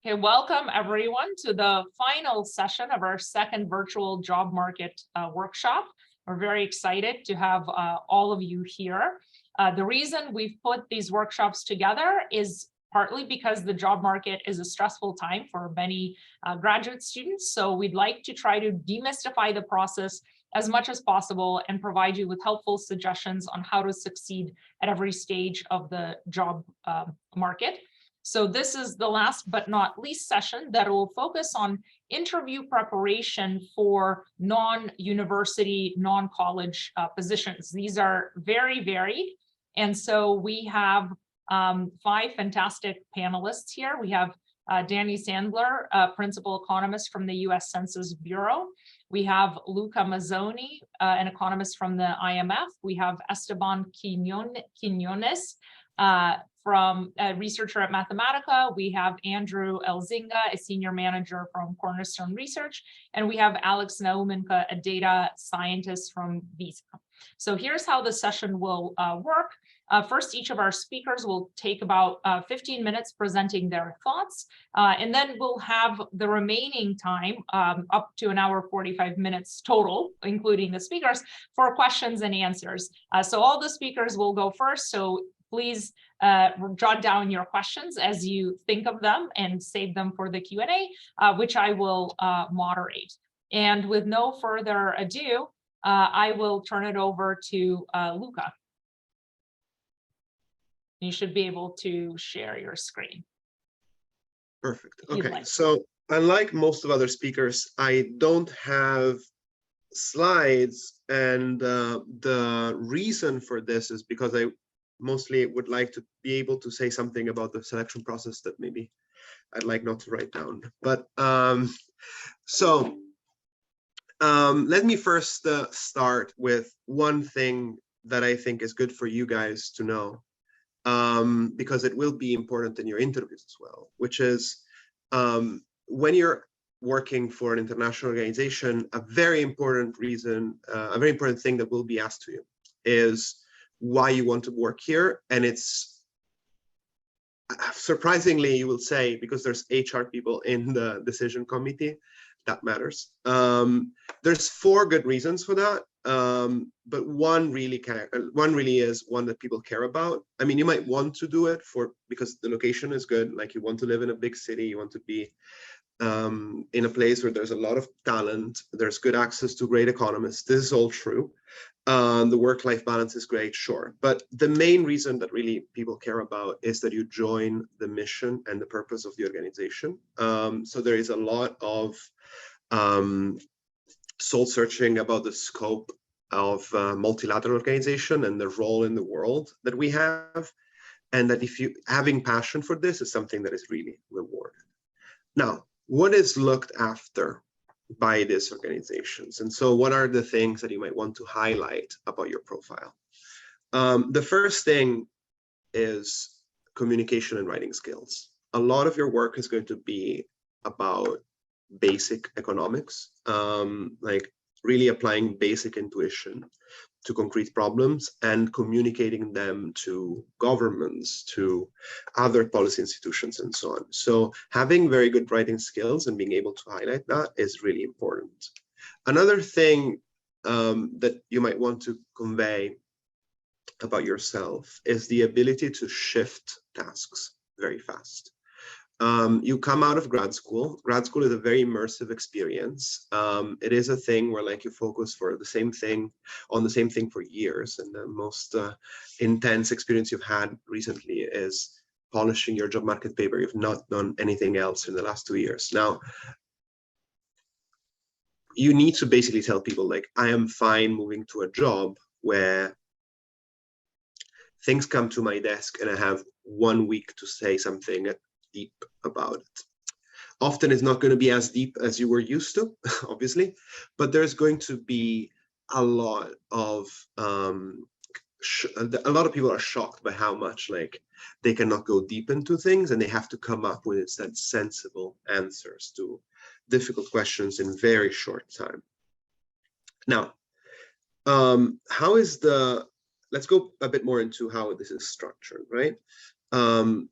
Okay, welcome everyone to the final session of our second virtual job market workshop. We're very excited to have all of you here. The reason we've put these workshops together is partly because the job market is a stressful time for many graduate students. So we'd like to try to demystify the process as much as possible and provide you with helpful suggestions on how to succeed at every stage of the job market. So this is the last but not least session that will focus on interview preparation for non-university, non-college positions. These are very varied. And so we have 5 fantastic panelists here. We have Danny Sandler, principal economist from the US Census Bureau. We have Luca Mazzoni, an economist from the IMF. We have Esteban Quiñones, from a researcher at Mathematica. We have Andrew Elzinga, a senior manager from Cornerstone Research, and we have Alex Naumenka, a data scientist from Visa. So here's how the session will work. First, each of our speakers will take about 15 minutes presenting their thoughts, and then we'll have the remaining time, up to an hour, 45 minutes total, including the speakers, for questions and answers. So all the speakers will go first, so please jot down your questions as you think of them and save them for the Q&A, which I will moderate. And with no further ado, I will turn it over to Luca. You should be able to share your screen. Perfect. Okay, so unlike most of other speakers, I don't have slides, and the reason for this is because I mostly would like to be able to say something about the selection process that maybe I'd like not to write down. But let me first start with one thing that I think is good for you guys to know, because it will be important in your interviews as well, which is when you're working for an international organization, a very important thing that will be asked to you is why you want to work here. And it's surprisingly, you will say, because there's HR people in the decision committee, that matters. There's 4 good reasons for that, but one really is one that people care about. I mean, you might want to do it because the location is good, like you want to live in a big city, you want to be in a place where there's a lot of talent, there's good access to great economists. This is all true. The work-life balance is great, sure. But the main reason that really people care about is that you join the mission and the purpose of the organization. So there is a lot of soul searching about the scope of multilateral organization and the role in the world that we have. And that if you having passion for this is something that is really rewarded. Now, what is looked after by these organizations? And so what are the things that you might want to highlight about your profile? The first thing is communication and writing skills. A lot of your work is going to be about basic economics, like really applying basic intuition to concrete problems and communicating them to governments, to other policy institutions, and so on. So having very good writing skills and being able to highlight that is really important. Another thing that you might want to convey about yourself is the ability to shift tasks very fast. You come out of grad school. Grad school is a very immersive experience. It is a thing where like you focus on the same thing for years. And the most intense experience you've had recently is polishing your job market paper. You've not done anything else in the last 2 years. Now, you need to basically tell people like, I am fine moving to a job where things come to my desk and I have 1 week to say something deep about it. Often it's not going to be as deep as you were used to, obviously, but there's going to be a lot of people are shocked by how much like they cannot go deep into things, and they have to come up with instead sensible answers to difficult questions in very short time. Now, let's go a bit more into how this is structured, right?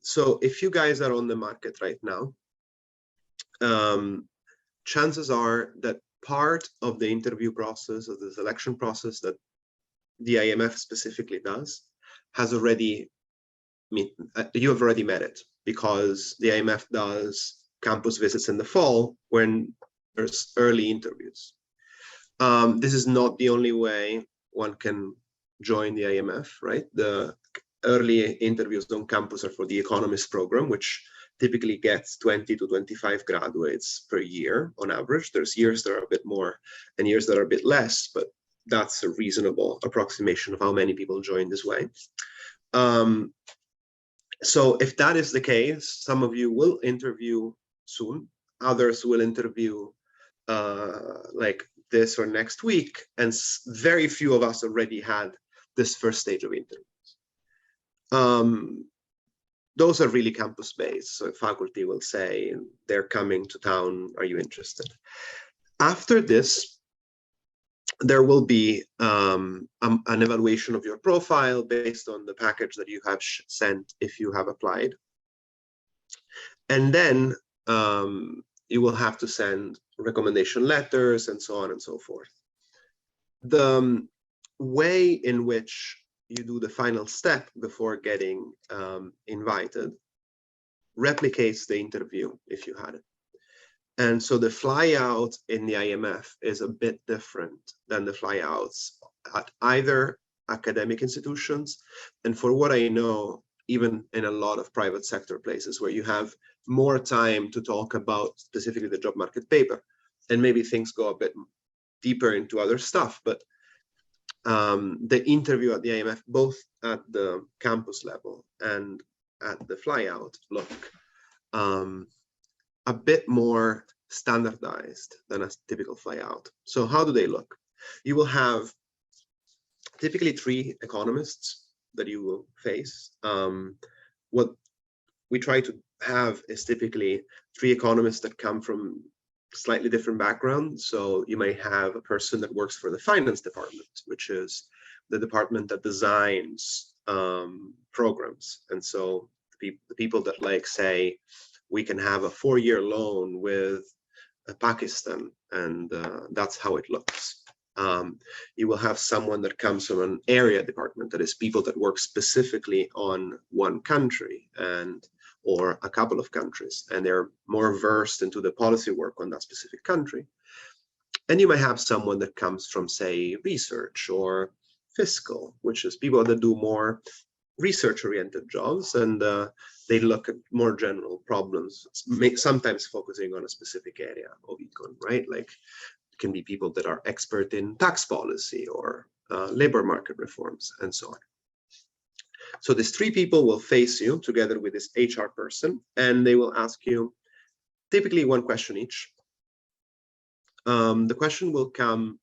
So if you guys are on the market right now, chances are that part of the interview process, of the selection process that the IMF specifically does, has already, you have already met it, because the IMF does campus visits in the fall when there's early interviews. This is not the only way one can join the IMF, right? The early interviews on campus are for the Economists program, which typically gets 20 to 25 graduates per year on average. There's years that are a bit more and years that are a bit less, but that's a reasonable approximation of how many people join this way. So if that is the case, some of you will interview soon, others will interview like this or next week, and very few of us already had this first stage of interviews. Those are really campus-based, so faculty will say, they're coming to town, are you interested? After this, there will be an evaluation of your profile based on the package that you have sent if you have applied. And then you will have to send recommendation letters and so on and so forth. The way in which you do the final step before getting invited replicates the interview if you had it. And so the flyout in the IMF is a bit different than the flyouts at either academic institutions, and for what I know, even in a lot of private sector places where you have more time to talk about specifically the job market paper, and maybe things go a bit deeper into other stuff, but the interview at the IMF, both at the campus level and at the flyout, look a bit more standardized than a typical flyout. So how do they look? You will have typically 3 economists that you will face. What we try to have is typically 3 economists that come from slightly different backgrounds. So you may have a person that works for the finance department, which is the department that designs programs. And so the people that like say, we can have a 4-year loan with Pakistan, and that's how it looks. You will have someone that comes from an area department, that is people that work specifically on one country and or a couple of countries, and they're more versed into the policy work on that specific country. And you may have someone that comes from, say, research or fiscal, which is people that do more research-oriented jobs, and they look at more general problems, sometimes focusing on a specific area of econ, right? Like it can be people that are expert in tax policy or labor market reforms and so on. So these 3 people will face you together with this HR person, and they will ask you typically 1 question each. The question will come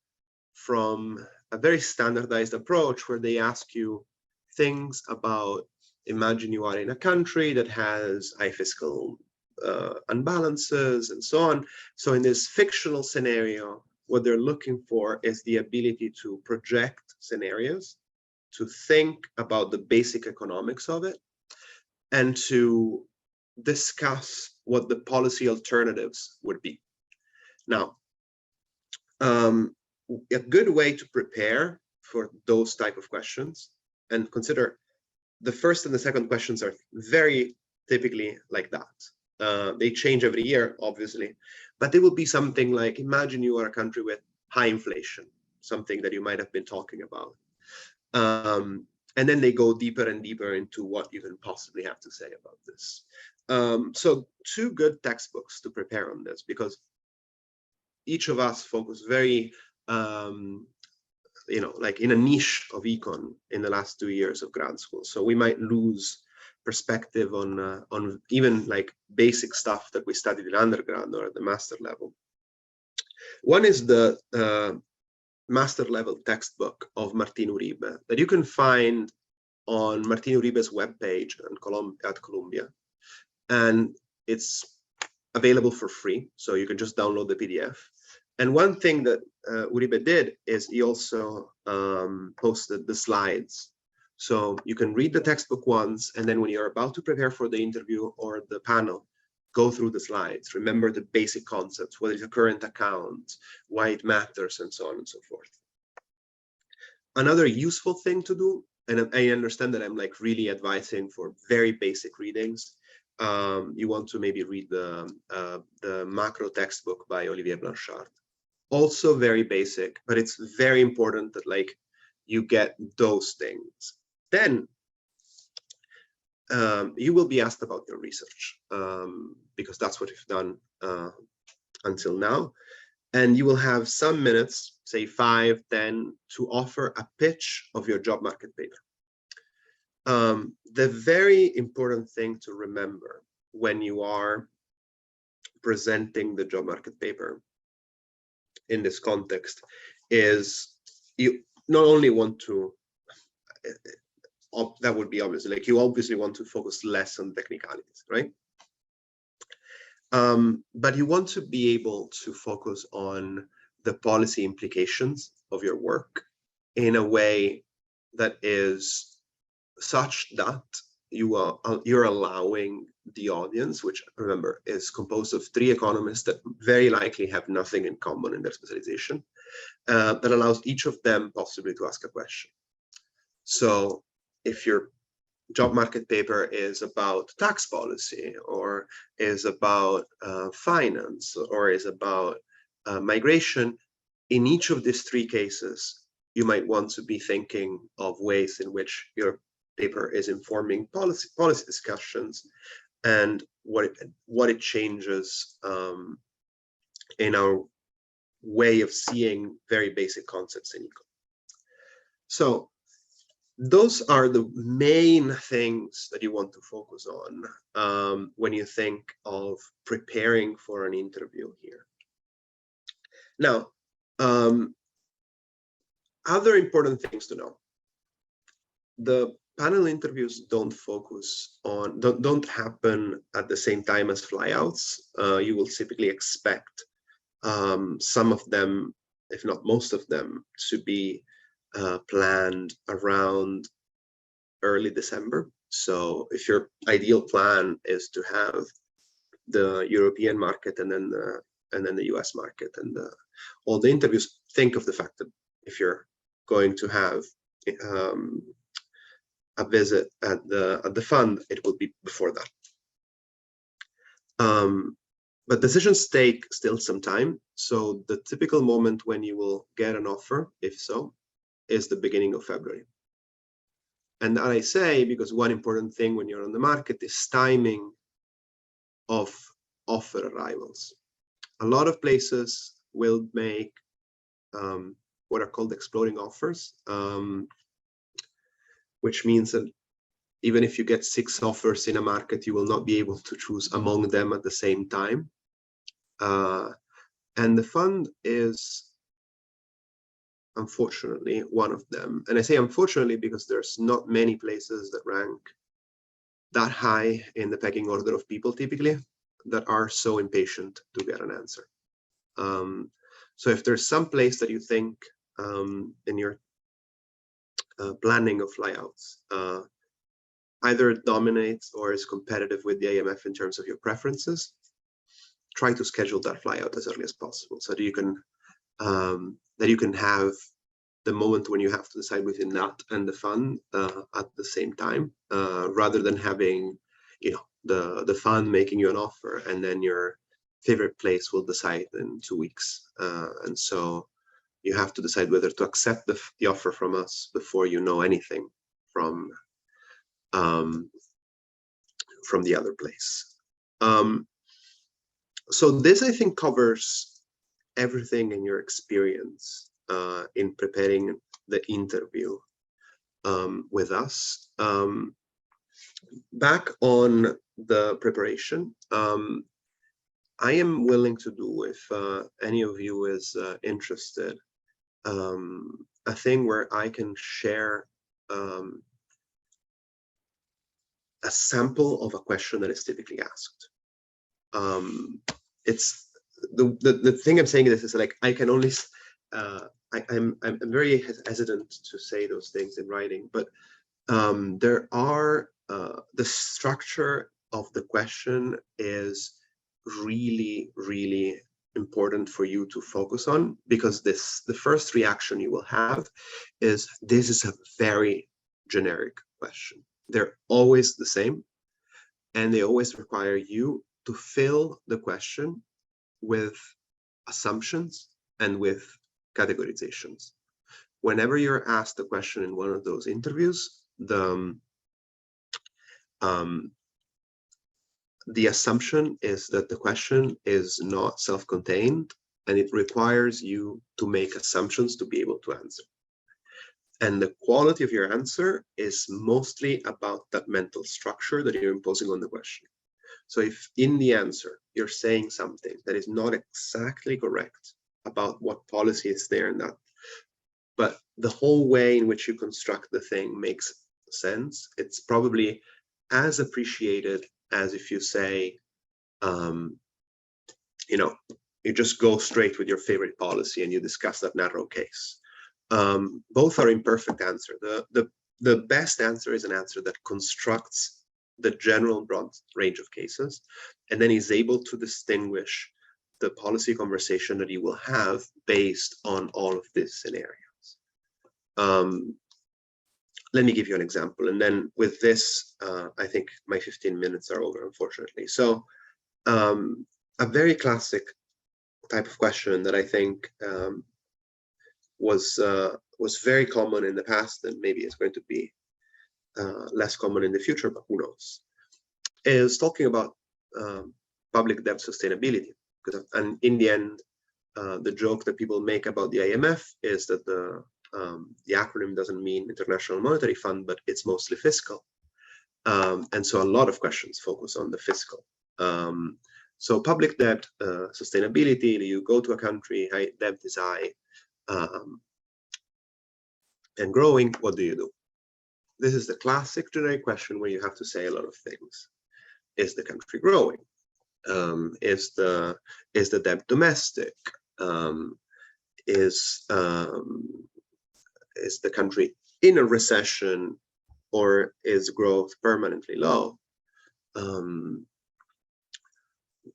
from a very standardized approach where they ask you things about, imagine you are in a country that has high fiscal unbalances and so on. So in this fictional scenario, what they're looking for is the ability to project scenarios, to think about the basic economics of it, and to discuss what the policy alternatives would be. Now, a good way to prepare for those type of questions, and consider the first and the second questions are very typically like that. They change every year, obviously, but they will be something like, imagine you are a country with high inflation, something that you might have been talking about. And then they go deeper and deeper into what you can possibly have to say about this. So 2 good textbooks to prepare on this, because each of us focus very, like in a niche of econ in the last 2 years of grad school. So we might lose perspective on even like basic stuff that we studied in undergrad or at the master level. One is the master level textbook of Martin Uribe that you can find on Martin Uribe's webpage at Columbia, and it's available for free, so you can just download the PDF. And one thing that Uribe did is he also posted the slides, so you can read the textbook once, and then when you're about to prepare for the interview or the panel, go through the slides, remember the basic concepts, what is a current account, why it matters, and so on and so forth. Another useful thing to do, and I understand that I'm like really advising for very basic readings. You want to maybe read the macro textbook by Olivier Blanchard. Also very basic, but it's very important that like you get those things. Then you will be asked about your research, because that's what you've done until now. And you will have some minutes, say 5, 10, to offer a pitch of your job market paper. The very important thing to remember when you are presenting the job market paper in this context is you not only want to, that would be obvious, like you obviously want to focus less on technicalities, right? But you want to be able to focus on the policy implications of your work in a way that is such that you're allowing the audience, which remember is composed of 3 economists that very likely have nothing in common in their specialization, that allows each of them possibly to ask a question. So if your job market paper is about tax policy, or is about finance, or is about migration, in each of these 3 cases, you might want to be thinking of ways in which your paper is informing policy discussions, and what it changes in our way of seeing very basic concepts in econ. So those are the main things that you want to focus on when you think of preparing for an interview here. Now, other important things to know. The panel interviews don't happen at the same time as flyouts. You will typically expect some of them, if not most of them, to be planned around early December. So if your ideal plan is to have the European market and then the US market and all the interviews, think of the fact that if you're going to have a visit at the fund, it will be before that. But decisions take still some time. So the typical moment when you will get an offer, if so, is the beginning of February. And that I say because one important thing when you're on the market is timing of offer arrivals. A lot of places will make what are called exploding offers, which means that even if you get 6 offers in a market, you will not be able to choose among them at the same time. And the fund is, unfortunately, one of them. And I say unfortunately because there's not many places that rank that high in the pecking order of people typically that are so impatient to get an answer. So if there's some place that you think in your planning of flyouts either dominates or is competitive with the AMF in terms of your preferences, try to schedule that flyout as early as possible so that you can have the moment when you have to decide within that and the fund at the same time, rather than having, the fund making you an offer and then your favorite place will decide in 2 weeks. And so you have to decide whether to accept the offer from us before you know anything from the other place. So this, I think, covers everything in your experience in preparing the interview with us. Back on the preparation, I am willing to do, if any of you is interested, a thing where I can share a sample of a question that is typically asked. It's the thing I'm saying this is like I can only I'm very hesitant to say those things in writing, but there are the structure of the question is really, really important for you to focus on, because the first reaction you will have is, this is a very generic question. They're always the same, and they always require you to fill the question with assumptions and with categorizations. Whenever you're asked a question in one of those interviews, the assumption is that the question is not self-contained, and it requires you to make assumptions to be able to answer. And the quality of your answer is mostly about that mental structure that you're imposing on the question. So if in the answer you're saying something that is not exactly correct about what policy is there and that, but the whole way in which you construct the thing makes sense, it's probably as appreciated as if you say, you just go straight with your favorite policy and you discuss that narrow case. Both are imperfect answer. The best answer is an answer that constructs the general broad range of cases, and then is able to distinguish the policy conversation that you will have based on all of these scenarios. Let me give you an example, and then with this, I think my 15 minutes are over, unfortunately. So a very classic type of question that I think was very common in the past, and maybe it's going to be less common in the future, but who knows, is talking about public debt sustainability. And in the end, the joke that people make about the IMF is that the acronym doesn't mean International Monetary Fund, but it's mostly fiscal. And so a lot of questions focus on the fiscal. So public debt sustainability, you go to a country, debt is high and growing, what do you do? This is the classic generic question where you have to say a lot of things. Is the country growing? Is the debt domestic? Is the country in a recession, or is growth permanently low?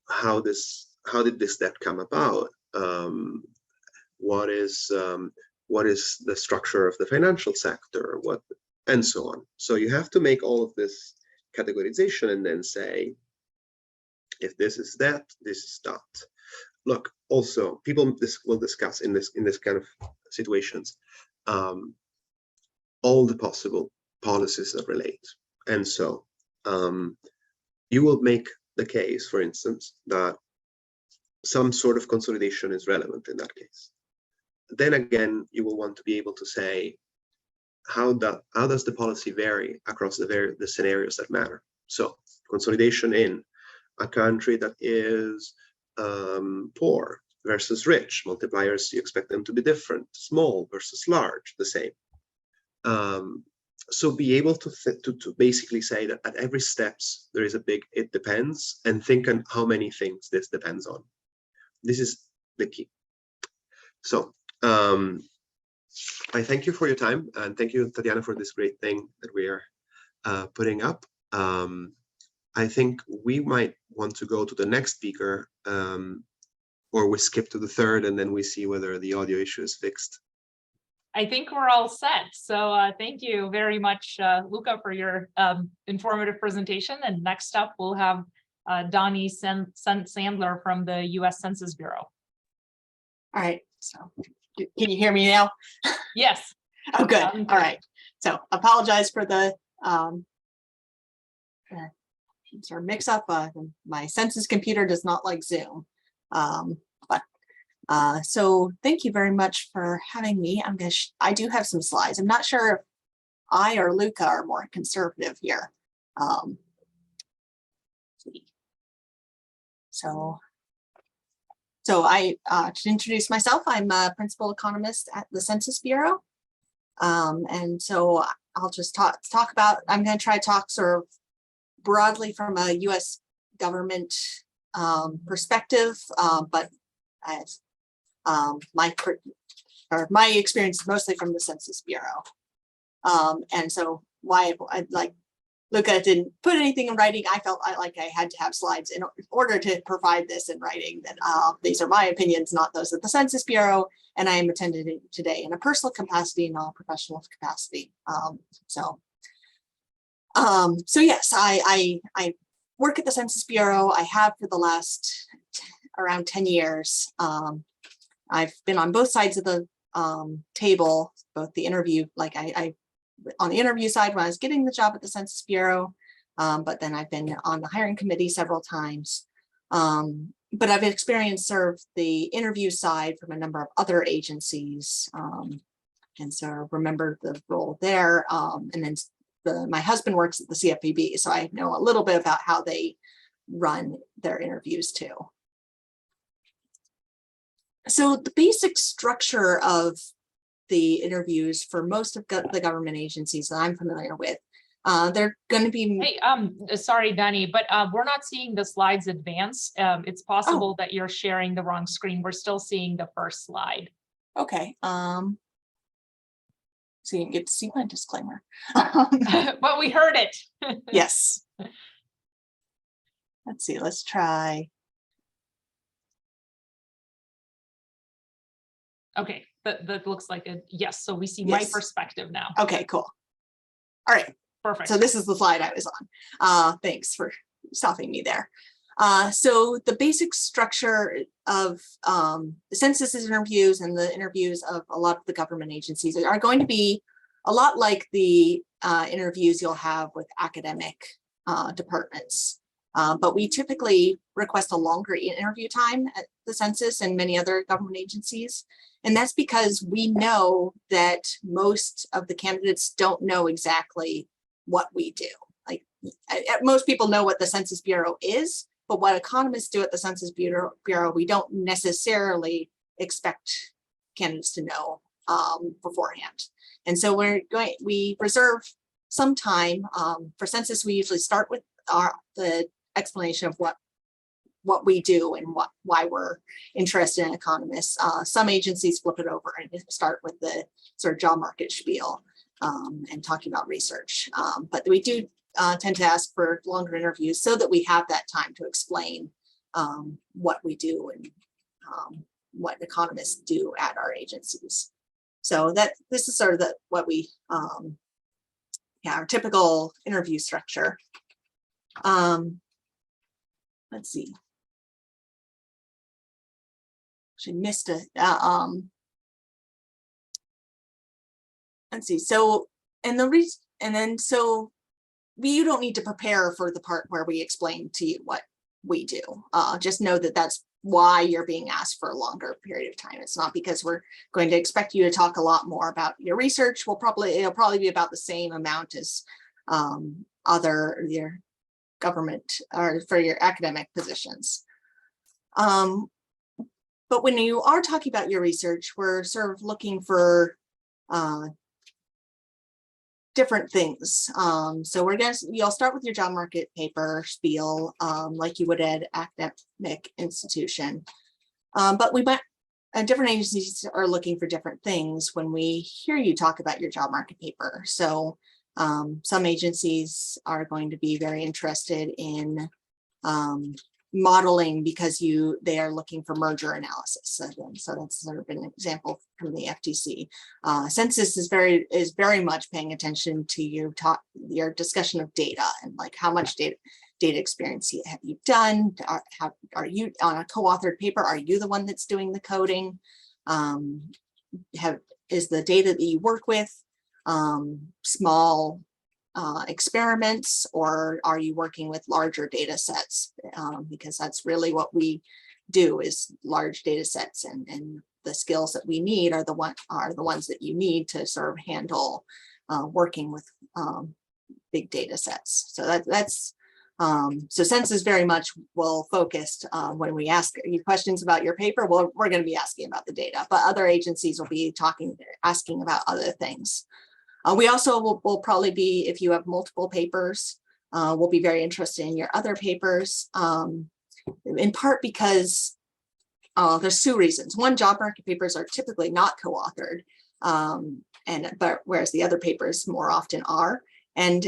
How did this debt come about? What is the structure of the financial sector? And so on. So you have to make all of this categorization and then say, if this is that, this is that. Look, also, people will discuss in this kind of situations all the possible policies that relate. And so you will make the case, for instance, that some sort of consolidation is relevant in that case. Then again, you will want to be able to say, how does the policy vary across the scenarios that matter? So consolidation in a country that is poor versus rich, multipliers, you expect them to be different, small versus large, the same. So be able to basically say that at every steps there is a big it depends, and think on how many things this depends on. This is the key. So I thank you for your time, and thank you, Tatiana, for this great thing that we are putting up. I think we might want to go to the next speaker, or we skip to the third, and then we see whether the audio issue is fixed. I think we're all set. So thank you very much, Luca, for your informative presentation. And next up, we'll have Donnie Sandler from the U.S. Census Bureau. All right. So can you hear me now? Yes. Oh, good. All right. So apologize for the sort of mix up. My Census computer does not like Zoom. So thank you very much for having me. I do have some slides. I'm not sure if I or Luca are more conservative here. So I, to introduce myself, I'm a principal economist at the Census Bureau. And so I'll just talk about, I'm going to try to talk sort of broadly from a US government perspective, but as my experience is mostly from the Census Bureau. And so why I'd like Luca didn't put anything in writing. I felt like I had to have slides in order to provide this in writing, that these are my opinions, not those of the Census Bureau, and I am attending today in a personal capacity, not a professional capacity. So yes, I work at the Census Bureau. I have for the last around 10 years. I've been on both sides of the table, both the interview, like I on the interview side when I was getting the job at the Census Bureau, but then I've been on the hiring committee several times. But I've experienced serve the interview side from a number of other agencies. And so I remember the role there. And then my husband works at the CFPB, so I know a little bit about how they run their interviews too. So the basic structure of the interviews for most of the government agencies that I'm familiar with, they're going to be. Hey, sorry, Danny, but we're not seeing the slides advance. It's possible that you're sharing the wrong screen. We're still seeing the first slide. Okay. So you can get to see my disclaimer. But we heard it. Yes. Let's see. Let's try. Okay, that looks like a yes. So we see my perspective now. Okay, cool. All right. Perfect. So this is the slide I was on. Thanks for stopping me there. So the basic structure of the census interviews and the interviews of a lot of the government agencies are going to be a lot like the interviews you'll have with academic departments. But we typically request a longer interview time at the census and many other government agencies. And that's because we know that most of the candidates don't know exactly what we do. Like most people know what the Census Bureau is, but what economists do at the Census Bureau, we don't necessarily expect candidates to know beforehand. And so we reserve some time for census. We usually start with the explanation of what we do and why we're interested in economists. Some agencies flip it over and start with the sort of job market spiel and talking about research. But we do tend to ask for longer interviews so that we have that time to explain what we do and what economists do at our agencies. So this is sort of what we, our typical interview structure. Let's see. She missed it. Let's see. So, and the reason, and then so you don't need to prepare for the part where we explain to you what we do. Just know that that's why you're being asked for a longer period of time. It's not because we're going to expect you to talk a lot more about your research. It'll probably be about the same amount as your government or for your academic positions. But when you are talking about your research, we're sort of looking for different things. So you'll start with your job market paper spiel, like you would at academic institution. But different agencies are looking for different things when we hear you talk about your job market paper. So some agencies are going to be very interested in modeling because they are looking for merger analysis. So that's sort of an example from the FTC. Census is very much paying attention to your discussion of data and like how much data experience have you done? Are you on a co-authored paper? Are you the one that's doing the coding? Is the data that you work with small experiments, or are you working with larger data sets? Because that's really what we do, is large data sets, and the skills that we need are the ones that you need to sort of handle working with big data sets. So that's so Census very much well focused when we ask you questions about your paper. Well, we're going to be asking about the data, but other agencies will be asking about other things. We also will probably be, if you have multiple papers, we'll be very interested in your other papers, in part because there's two reasons. One, job market papers are typically not co-authored, but whereas the other papers more often are. And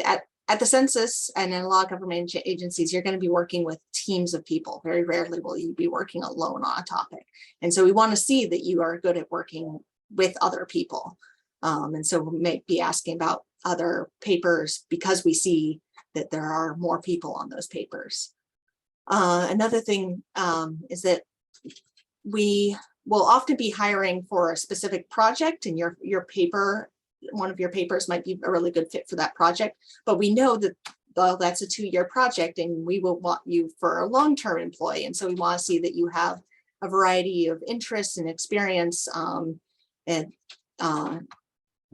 at the census and in a lot of government agencies, you're going to be working with teams of people. Very rarely will you be working alone on a topic. And so we want to see that you are good at working with other people. And so we may be asking about other papers because we see that there are more people on those papers. Another thing is that we will often be hiring for a specific project, and your paper, one of your papers might be a really good fit for that project, but we know that, well, that's a 2-year project and we will want you for a long-term employee. And so we want to see that you have a variety of interests and experience, and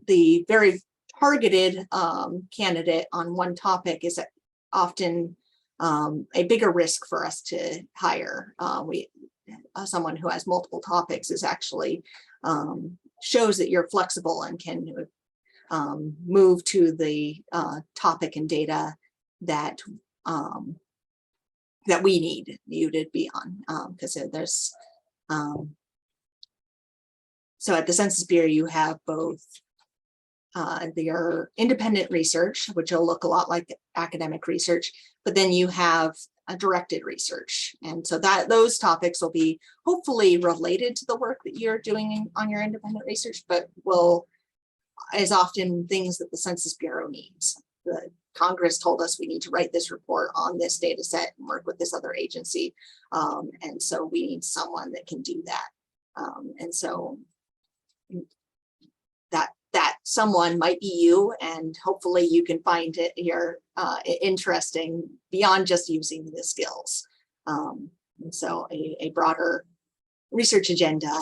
the very targeted candidate on one topic is often a bigger risk for us to hire. Someone who has multiple topics is actually shows that you're flexible and can move to the topic and data that that we need you to be on, because there's so at the Census Bureau you have both your independent research, which will look a lot like academic research, but then you have a directed research. And so that those topics will be hopefully related to the work that you're doing on your independent research, but will is often things that the Census Bureau needs. The Congress told us we need to write this report on this data set and work with this other agency. And so we need someone that can do that. And so that someone might be you, and hopefully you can find it you're interesting beyond just using the skills. And so a broader research agenda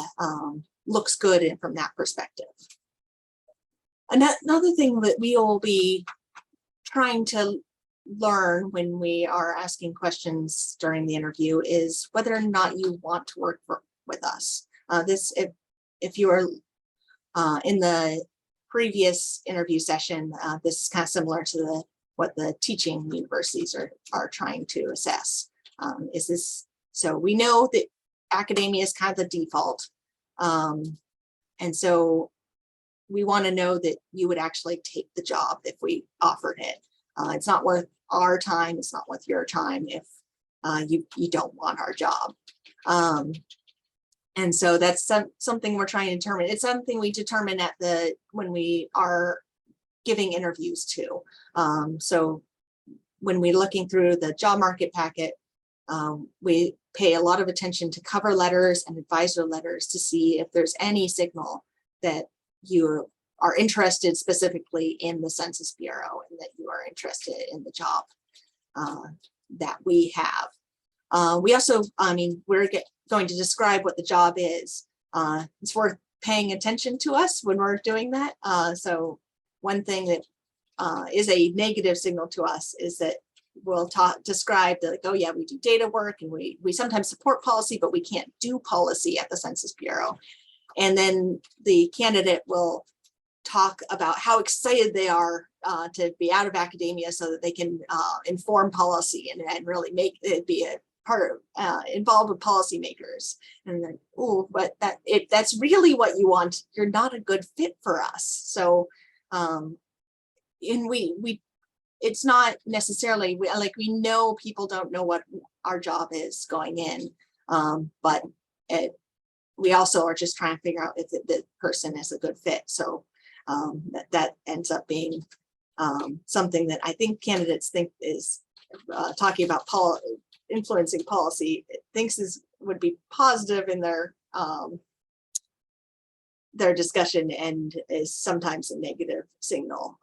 looks good from that perspective. Another thing that we will be trying to learn when we are asking questions during the interview is whether or not you want to work with us. If you are in the previous interview session, this is kind of similar to what the teaching universities are trying to assess. Is this, so we know that academia is kind of the default. And so we want to know that you would actually take the job if we offered it. It's not worth our time. It's not worth your time if you don't want our job. And so that's something we're trying to determine. It's something we determine when we are giving interviews too. So when we're looking through the job market packet, we pay a lot of attention to cover letters and advisor letters to see if there's any signal that you are interested specifically in the Census Bureau and that you are interested in the job that we have. We also, we're going to describe what the job is. It's worth paying attention to us when we're doing that. So one thing that is a negative signal to us is that we'll describe like, oh yeah, we do data work and we sometimes support policy, but we can't do policy at the Census Bureau. And then the candidate will talk about how excited they are to be out of academia so that they can inform policy and really make it be a part of involved with policymakers. And then, oh, but that's really what you want. You're not a good fit for us. So, and it's not necessarily we know people don't know what our job is going in, but we also are just trying to figure out if the person is a good fit. So that ends up being something that I think candidates think is talking about influencing policy, thinks would be positive in their discussion, and is sometimes a negative signal,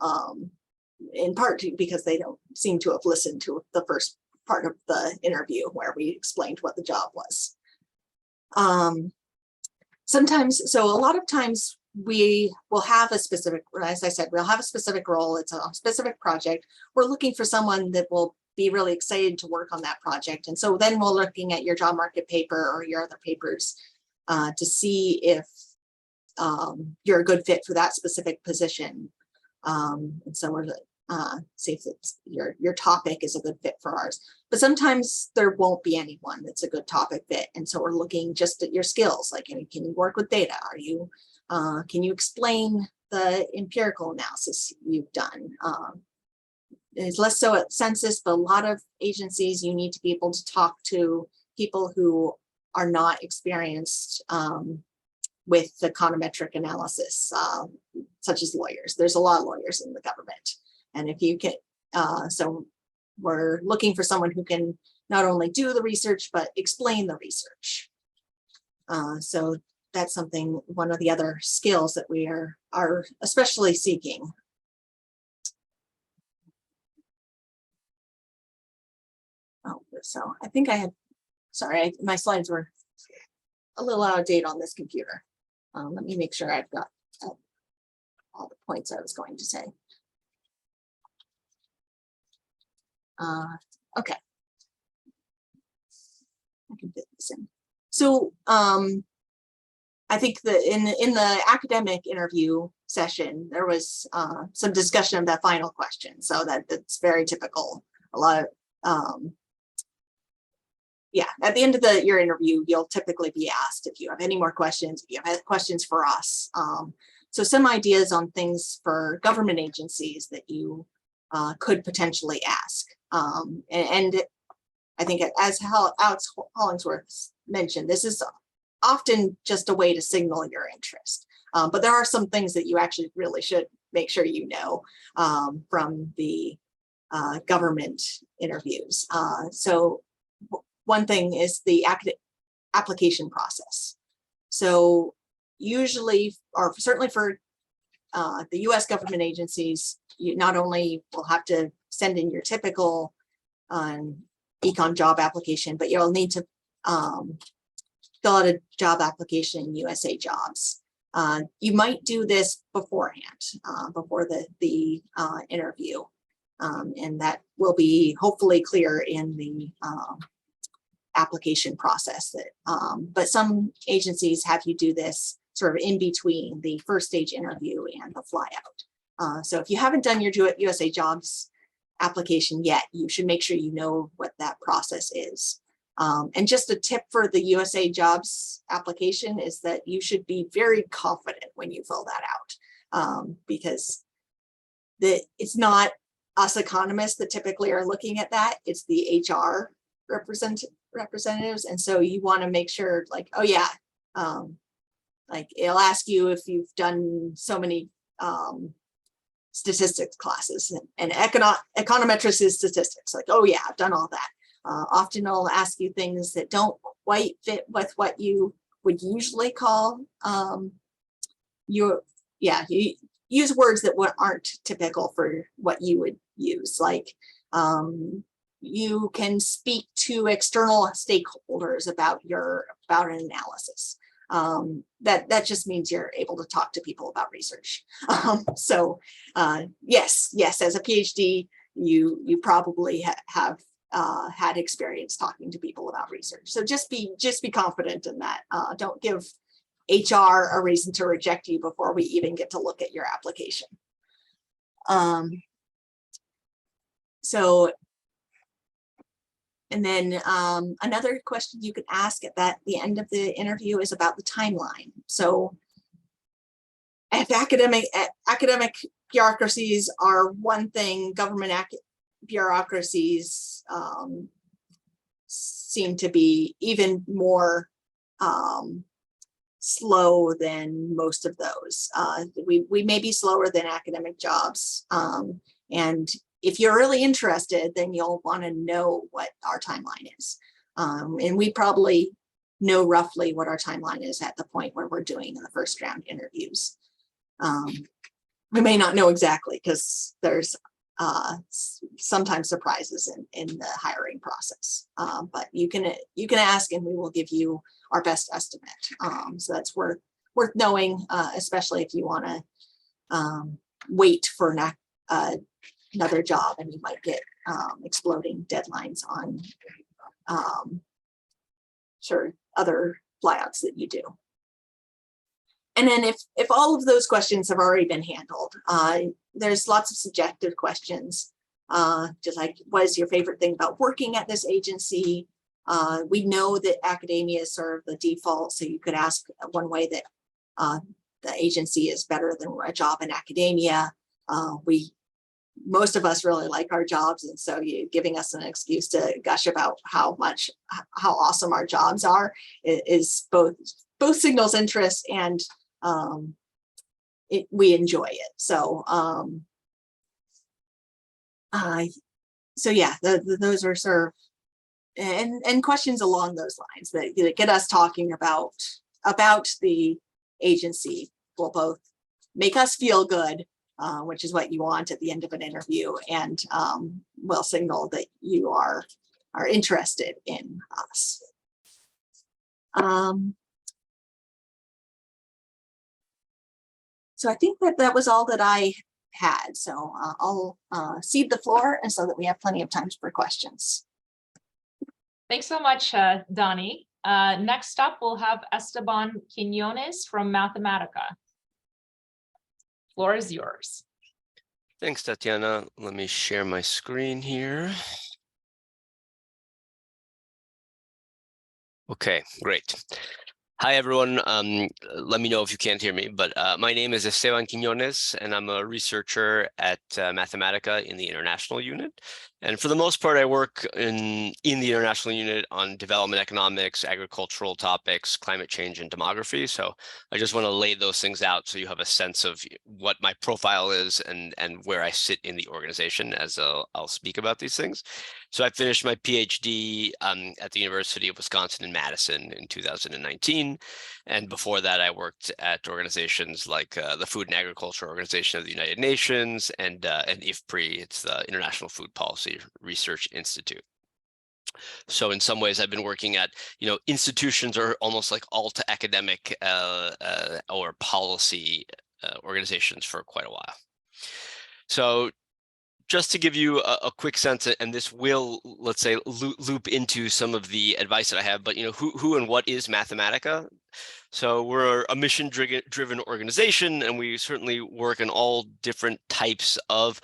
in part because they don't seem to have listened to the first part of the interview where we explained what the job was. Sometimes, so a lot of times we will have a specific, as I said, we'll have a specific role. It's a specific project. We're looking for someone that will be really excited to work on that project. And so then we're looking at your job market paper or your other papers to see if you're a good fit for that specific position. And so we're see if it's your topic is a good fit for ours. But sometimes there won't be anyone that's a good topic fit. And so we're looking just at your skills, like can you work with data? Can you explain the empirical analysis you've done? It's less so at census, but a lot of agencies, you need to be able to talk to people who are not experienced with econometric analysis, such as lawyers. There's a lot of lawyers in the government. And if you can, so we're looking for someone who can not only do the research, but explain the research. So that's something, one of the other skills that we are especially seeking. Oh, so I think I had, sorry, my slides were a little out of date on this computer. Let me make sure I've got all the points I was going to say. Okay. I can fit this in. So I think that in the academic interview session, there was some discussion of that final question. So that's very typical. A lot of yeah, at the end of your interview, you'll typically be asked if you have any more questions, if you have questions for us. So some ideas on things for government agencies that you could potentially ask. And I think as Alex Hollingsworth mentioned, this is often just a way to signal your interest. But there are some things that you actually really should make sure you know from the government interviews. So one thing is the application process. So usually, or certainly for the US government agencies, you not only will have to send in your typical econ job application, but you'll need to fill out a job application in USA Jobs. You might do this beforehand, before the interview, and that will be hopefully clear in the application process. But some agencies have you do this sort of in between the first stage interview and the flyout. So if you haven't done your USA Jobs application yet, you should make sure you know what that process is. And just a tip for the USA Jobs application is that you should be very confident when you fill that out, because it's not us economists that typically are looking at that, it's the HR representatives. And so you want to make sure, like, oh yeah, like it'll ask you if you've done so many statistics classes, and econometrics is statistics, like, oh yeah, I've done all that. Often it'll ask you things that don't quite fit with what you would usually call you use words that aren't typical for what you would use, like you can speak to external stakeholders about an analysis. That just means you're able to talk to people about research. So yes, as a PhD, you probably have had experience talking to people about research. So just be confident in that. Don't give HR a reason to reject you before we even get to look at your application. So, and then another question you could ask at the end of the interview is about the timeline. So if academic bureaucracies are one thing, government bureaucracies seem to be even more slow than most of those. We may be slower than academic jobs. And if you're really interested, then you'll want to know what our timeline is. And we probably know roughly what our timeline is at the point where we're doing the first round interviews. We may not know exactly because there's sometimes surprises in the hiring process. But you can ask and we will give you our best estimate. So that's worth knowing, especially if you want to wait for another job and you might get exploding deadlines on sure other flyouts that you do. And then if all of those questions have already been handled, there's lots of subjective questions, just like, what is your favorite thing about working at this agency? We know that academia is sort of the default, so you could ask one way that the agency is better than a job in academia. most of us really like our jobs, and so you giving us an excuse to gush about how awesome our jobs are is both signals interest, and we enjoy it. So so yeah, those are sort of and questions along those lines that get us talking about the agency will both make us feel good, which is what you want at the end of an interview, and will signal that you are interested in us. So I think that was all that I had. So I'll cede the floor, and so that we have plenty of time for questions. Thanks so much, Donnie. Next up, we'll have Esteban Quinones from Mathematica. Floor is yours. Thanks, Tatiana. Let me share my screen here. Okay, great. Hi, everyone. Let me know if you can't hear me, but my name is Esteban Quinones, and I'm a researcher at Mathematica in the international unit. And for the most part, I work in the international unit on development economics, agricultural topics, climate change, and demography. So I just want to lay those things out so you have a sense of what my profile is and where I sit in the organization as I'll speak about these things. So I finished my PhD at the University of Wisconsin in Madison in 2019. And before that, I worked at organizations like the Food and Agriculture Organization of the United Nations and IFPRI, it's the International Food Policy Research Institute. So in some ways, I've been working at, institutions or almost like alt academic or policy organizations for quite a while. So just to give you a quick sense, and this will, let's say, loop into some of the advice that I have, but who and what is Mathematica? So we're a mission-driven organization, and we certainly work in all different types of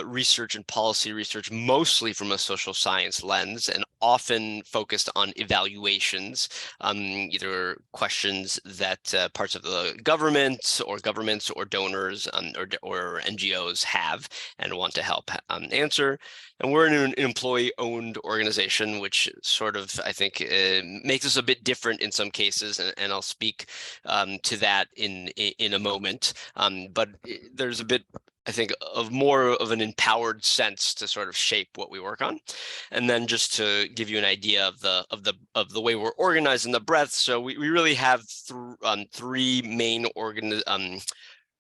research and policy research, mostly from a social science lens, and often focused on evaluations, either questions that parts of the government or governments or donors or NGOs have and want to help answer. And we're an employee-owned organization, which sort of, I think, makes us a bit different in some cases, and I'll speak to that in a moment. But there's a bit, I think, of more of an empowered sense to sort of shape what we work on. And then just to give you an idea of the way we're organized in the breadth. So we really have three main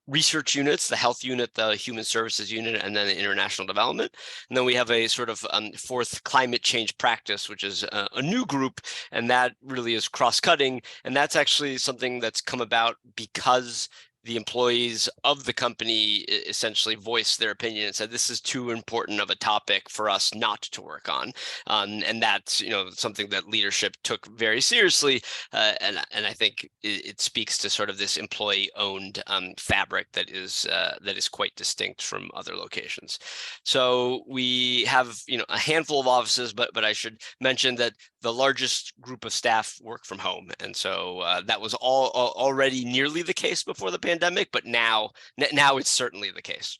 research units: the health unit, the human services unit, and then the international development. And then we have a sort of fourth climate change practice, which is a new group, and that really is cross-cutting. And that's actually something that's come about because the employees of the company essentially voiced their opinion and said, this is too important of a topic for us not to work on. And that's, something that leadership took very seriously. And I think it speaks to sort of this employee-owned fabric that is quite distinct from other locations. So we have, a handful of offices, but I should mention that the largest group of staff work from home. And so that was already nearly the case before the pandemic, but now it's certainly the case.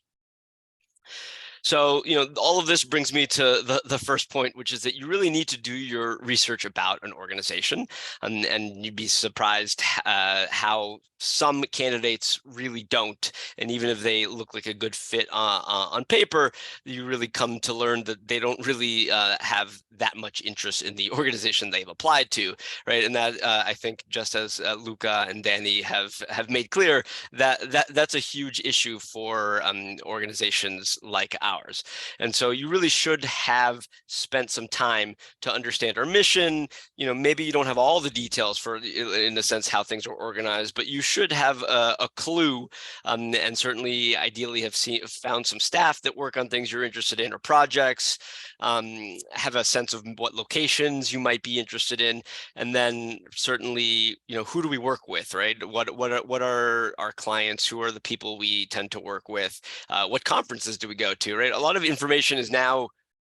So, all of this brings me to the first point, which is that you really need to do your research about an organization, and you'd be surprised how some candidates really don't. And even if they look like a good fit on paper, you really come to learn that they don't really have that much interest in the organization they've applied to, right? And that I think, just as Luca and Danny have made clear, that's a huge issue for organizations like ours. And so you really should have spent some time to understand our mission. Maybe you don't have all the details for, in a sense, how things are organized, but you should have a clue, and certainly ideally have found some staff that work on things you're interested in or projects, have a sense of what locations you might be interested in, and then certainly, who do we work with, right? What are our clients? Who are the people we tend to work with? What conferences do we go to, right? A lot of information is now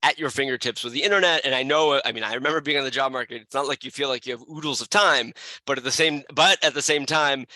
at your fingertips with the internet. And I remember being on the job market. It's not like you feel like you have oodles of time, but at the same time,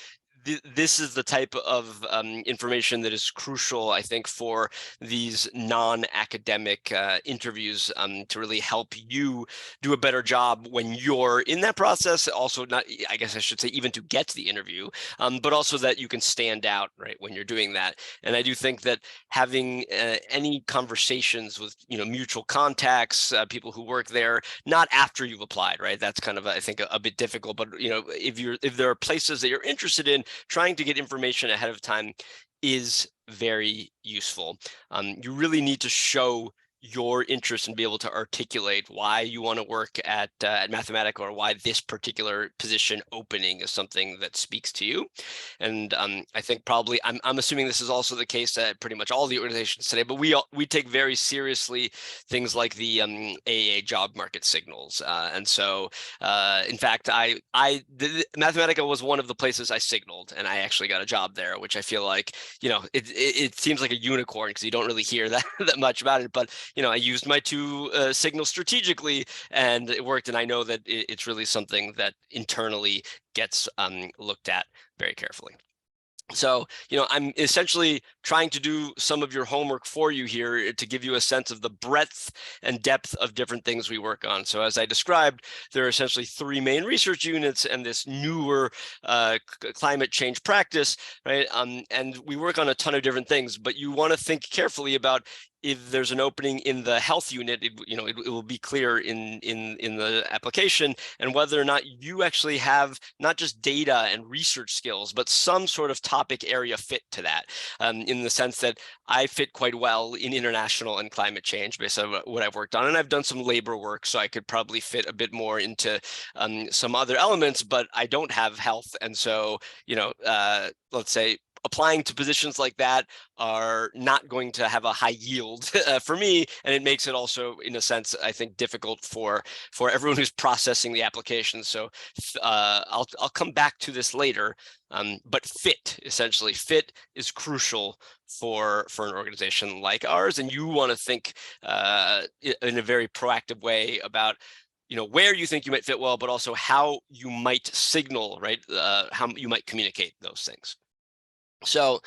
this is the type of information that is crucial, I think, for these non-academic interviews to really help you do a better job when you're in that process. Also, not, I guess I should say, even to get to the interview, but also that you can stand out, right, when you're doing that. And I do think that having any conversations with, mutual contacts, people who work there, not after you've applied, right? That's kind of, I think, a bit difficult. But if there are places that you're interested in, trying to get information ahead of time is very useful. You really need to show your interest and be able to articulate why you want to work at Mathematica, or why this particular position opening is something that speaks to you. And I think probably I'm assuming this is also the case at pretty much all the organizations today, but we take very seriously things like the AAA job market signals. And so in fact, Mathematica was one of the places I signaled, and I actually got a job there, which I feel like, it seems like a unicorn because you don't really hear that much about it. But I used my two signals strategically, and it worked. And I know that it's really something that internally gets looked at very carefully. So, I'm essentially trying to do some of your homework for you here to give you a sense of the breadth and depth of different things we work on. So as I described, there are essentially three main research units and this newer climate change practice, right? And we work on a ton of different things, but you want to think carefully about if there's an opening in the health unit, it will be clear in the application, and whether or not you actually have not just data and research skills, but some sort of topic area fit to that, in the sense that I fit quite well in international and climate change based on what I've worked on. And I've done some labor work, so I could probably fit a bit more into some other elements, but I don't have health. And so, let's say, applying to positions like that are not going to have a high yield for me, and it makes it also, in a sense, I think, difficult for everyone who's processing the application. So I'll come back to this later, but fit is crucial for an organization like ours, and you want to think in a very proactive way about where you think you might fit well, but also how you might signal, right? How you might communicate those things. So,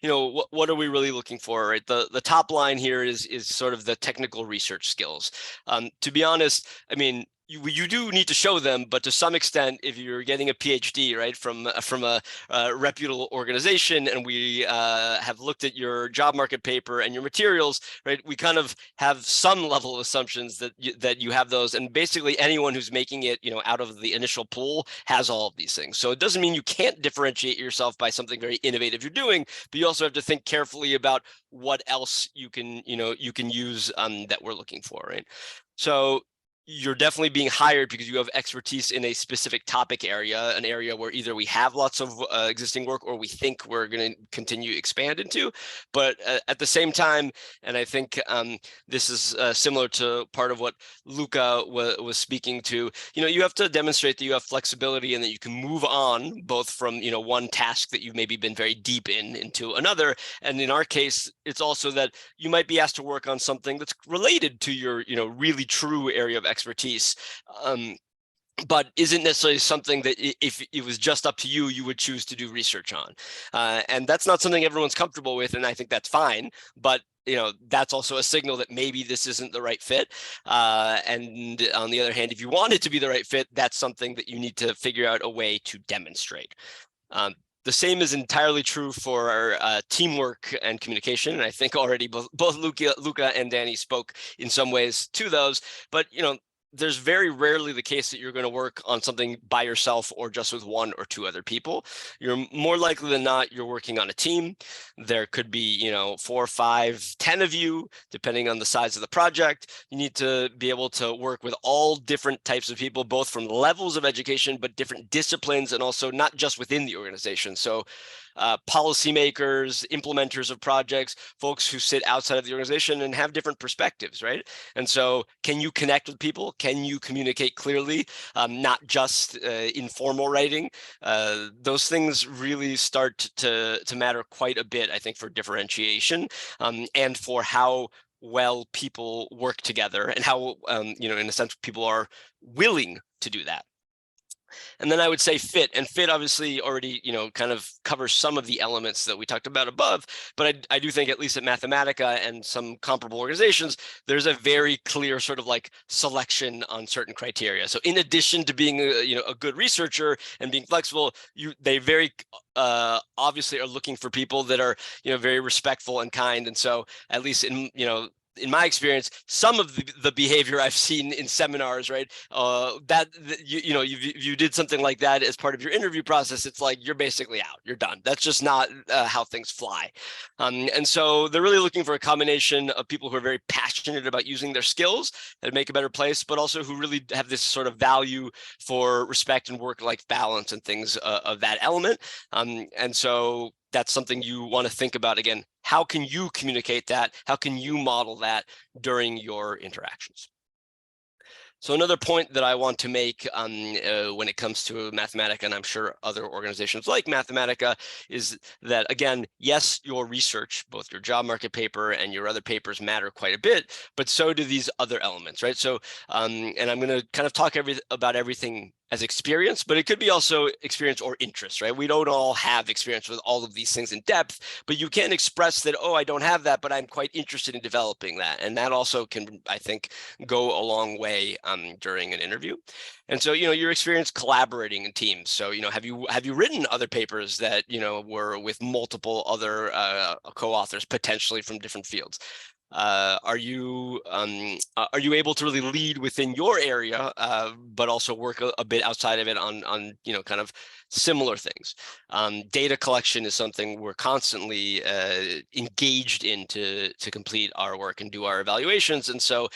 what are we really looking for, right? The top line here is sort of the technical research skills. To be honest, I mean, you do need to show them, but to some extent, if you're getting a PhD, right, from a reputable organization, and we have looked at your job market paper and your materials, right, we kind of have some level of assumptions that you have those, and basically anyone who's making it, out of the initial pool has all of these things. So it doesn't mean you can't differentiate yourself by something very innovative you're doing, but you also have to think carefully about what else you can use that we're looking for, right? So you're definitely being hired because you have expertise in a specific topic area, an area where either we have lots of existing work or we think we're going to continue to expand into. But at the same time, and I think this is similar to part of what Luca was speaking to, you have to demonstrate that you have flexibility and that you can move on both from, one task that you've maybe been very deep into another. And in our case, it's also that you might be asked to work on something that's related to your, really true area of expertise, but isn't necessarily something that if it was just up to you, you would choose to do research on. And that's not something everyone's comfortable with, and I think that's fine. But that's also a signal that maybe this isn't the right fit. And on the other hand, if you want it to be the right fit, that's something that you need to figure out a way to demonstrate. The same is entirely true for our teamwork and communication. And I think already both Luca and Danny spoke in some ways to those, but there's very rarely the case that you're going to work on something by yourself or just with one or two other people. You're more likely than not, you're working on a team. There could be, 4, 5, 10 of you, depending on the size of the project. You need to be able to work with all different types of people, both from levels of education, but different disciplines, and also not just within the organization. So policymakers, implementers of projects, folks who sit outside of the organization and have different perspectives, right? And so can you connect with people? Can you communicate clearly, not just informal writing? Those things really start to matter quite a bit, I think, for differentiation, and for how well people work together, and how, in a sense, people are willing to do that. And then I would say fit, and fit obviously already, kind of covers some of the elements that we talked about above, but I do think at least at Mathematica and some comparable organizations, there's a very clear sort of like selection on certain criteria. So in addition to being a good researcher and being flexible, they very obviously are looking for people that are, very respectful and kind. And so at least in my experience, some of the behavior I've seen in seminars, right, you did something like that as part of your interview process, it's like you're basically out, you're done. That's just not how things fly. And so they're really looking for a combination of people who are very passionate about using their skills and make a better place, but also who really have this sort of value for respect and work-life balance and things of that element. And so that's something you want to think about. Again, how can you communicate that? How can you model that during your interactions? So another point that I want to make when it comes to Mathematica, and I'm sure other organizations like Mathematica, is that, again, yes, your research, both your job market paper and your other papers matter quite a bit, but so do these other elements, right? So, and I'm going to kind of talk about everything as experience, but it could be also experience or interest, right? We don't all have experience with all of these things in depth, but you can express that, oh, I don't have that, but I'm quite interested in developing that. And that also can, I think, go a long way during an interview. And so, your experience collaborating in teams. So, have you written other papers that, were with multiple other co-authors, potentially from different fields? Are you able to really lead within your area, but also work a bit outside of it on kind of similar things? Data collection is something we're constantly engaged in to complete our work and do our evaluations. And so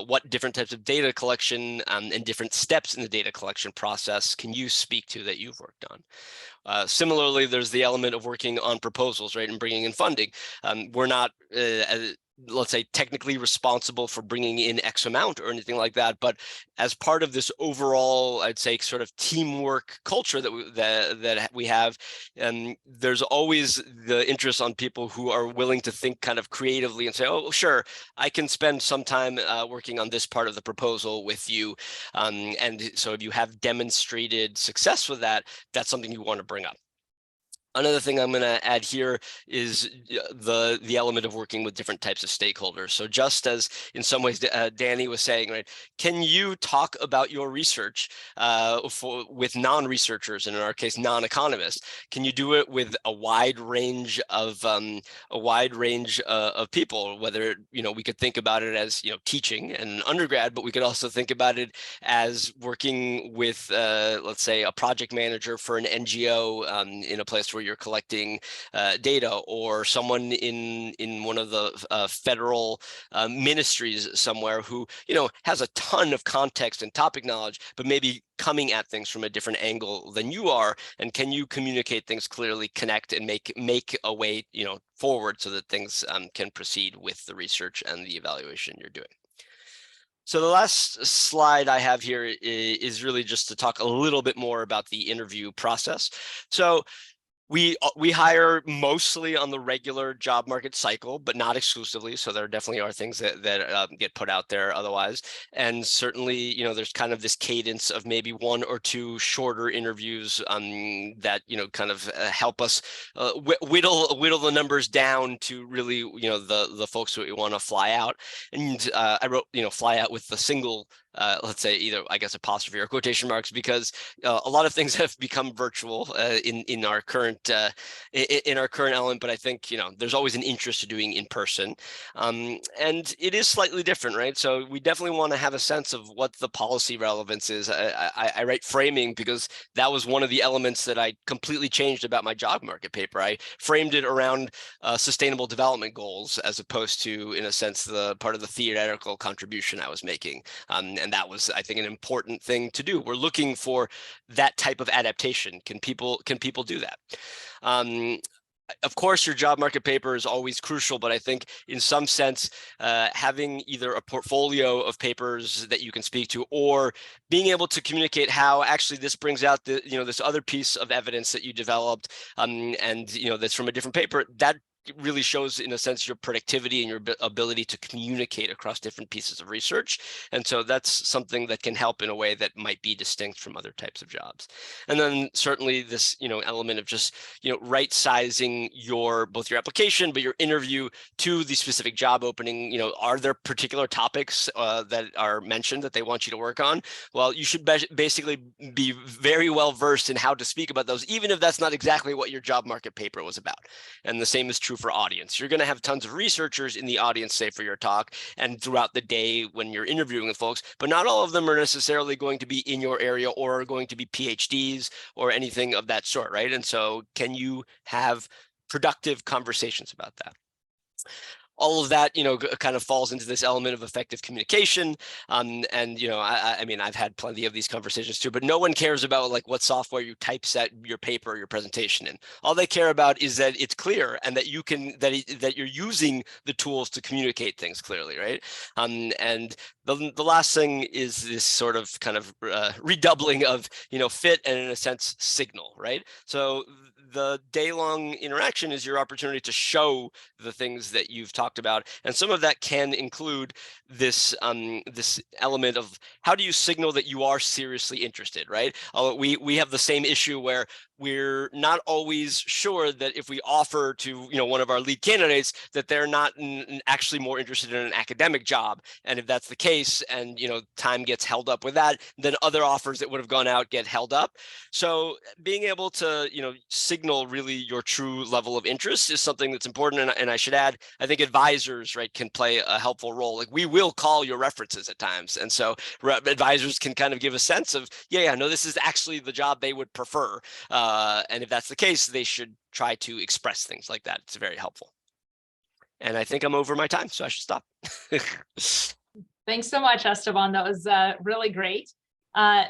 what different types of data collection and different steps in the data collection process can you speak to that you've worked on? Similarly, there's the element of working on proposals, right, and bringing in funding. We're not let's say technically responsible for bringing in X amount or anything like that, but as part of this overall, I'd say, sort of teamwork culture that we have, there's always the interest on people who are willing to think kind of creatively and say, oh, sure, I can spend some time working on this part of the proposal with you. And so if you have demonstrated success with that, that's something you want to bring up. Another thing I'm going to add here is the element of working with different types of stakeholders. So just as in some ways Danny was saying, right, can you talk about your research with non-researchers, and in our case, non-economists? Can you do it with a wide range of people? Whether we could think about it as teaching and an undergrad, but we could also think about it as working with let's say a project manager for an NGO in a place where you're collecting data, or someone in one of the federal ministries somewhere who has a ton of context and topic knowledge, but maybe coming at things from a different angle than you are. And can you communicate things clearly, connect, and make a way forward so that things can proceed with the research and the evaluation you're doing? So the last slide I have here is really just to talk a little bit more about the interview process. So we hire mostly on the regular job market cycle, but not exclusively. So there definitely are things that get put out there otherwise. And certainly, there's kind of this cadence of maybe one or two shorter interviews that, kind of help us whittle the numbers down to really, the folks that we want to fly out. And I wrote, fly out with the single let's say either, I guess, apostrophe or quotation marks, because a lot of things have become virtual in our current element. But I think there's always an interest to doing in person, and it is slightly different, right? So we definitely want to have a sense of what the policy relevance is. I write framing because that was one of the elements that I completely changed about my job market paper. I framed it around sustainable development goals, as opposed to, in a sense, the part of the theoretical contribution I was making. And that was, I think, an important thing to do. We're looking for that type of adaptation. Can people do that? Of course, your job market paper is always crucial, but I think in some sense, having either a portfolio of papers that you can speak to, or being able to communicate how actually this brings out the, this other piece of evidence that you developed, and that's from a different paper, that really shows, in a sense, your productivity and your ability to communicate across different pieces of research. And so that's something that can help in a way that might be distinct from other types of jobs. And then certainly this, element of just, right sizing both your application, but your interview to the specific job opening. Are there particular topics that are mentioned that they want you to work on? Well, you should basically be very well versed in how to speak about those, even if that's not exactly what your job market paper was about. And the same is true for audience. You're going to have tons of researchers in the audience, say, for your talk and throughout the day when you're interviewing with folks, but not all of them are necessarily going to be in your area or are going to be PhDs or anything of that sort, right? And so can you have productive conversations about that? All of that, kind of falls into this element of effective communication. And, I mean, I've had plenty of these conversations too, but no one cares about like what software you typeset your paper or your presentation in. All they care about is that it's clear and that that you're using the tools to communicate things clearly, right? And the last thing is this sort of kind of redoubling of, fit and, in a sense, signal, right? So the day-long interaction is your opportunity to show the things that you've talked about, and some of that can include this this element of how do you signal that you are seriously interested, right? We have the same issue where we're not always sure that if we offer to one of our lead candidates that they're not actually more interested in an academic job, and if that's the case and time gets held up with that, then other offers that would have gone out get held up. So being able to signal really your true level of interest is something that's important. And I should add, I think advisors, right, can play a helpful role. Like we will call your references at times, and so advisors can kind of give a sense of, yeah, no, this is actually the job they would prefer. And if that's the case, they should try to express things like that. It's very helpful. And I think I'm over my time, so I should stop. Thanks so much, Esteban. That was really great.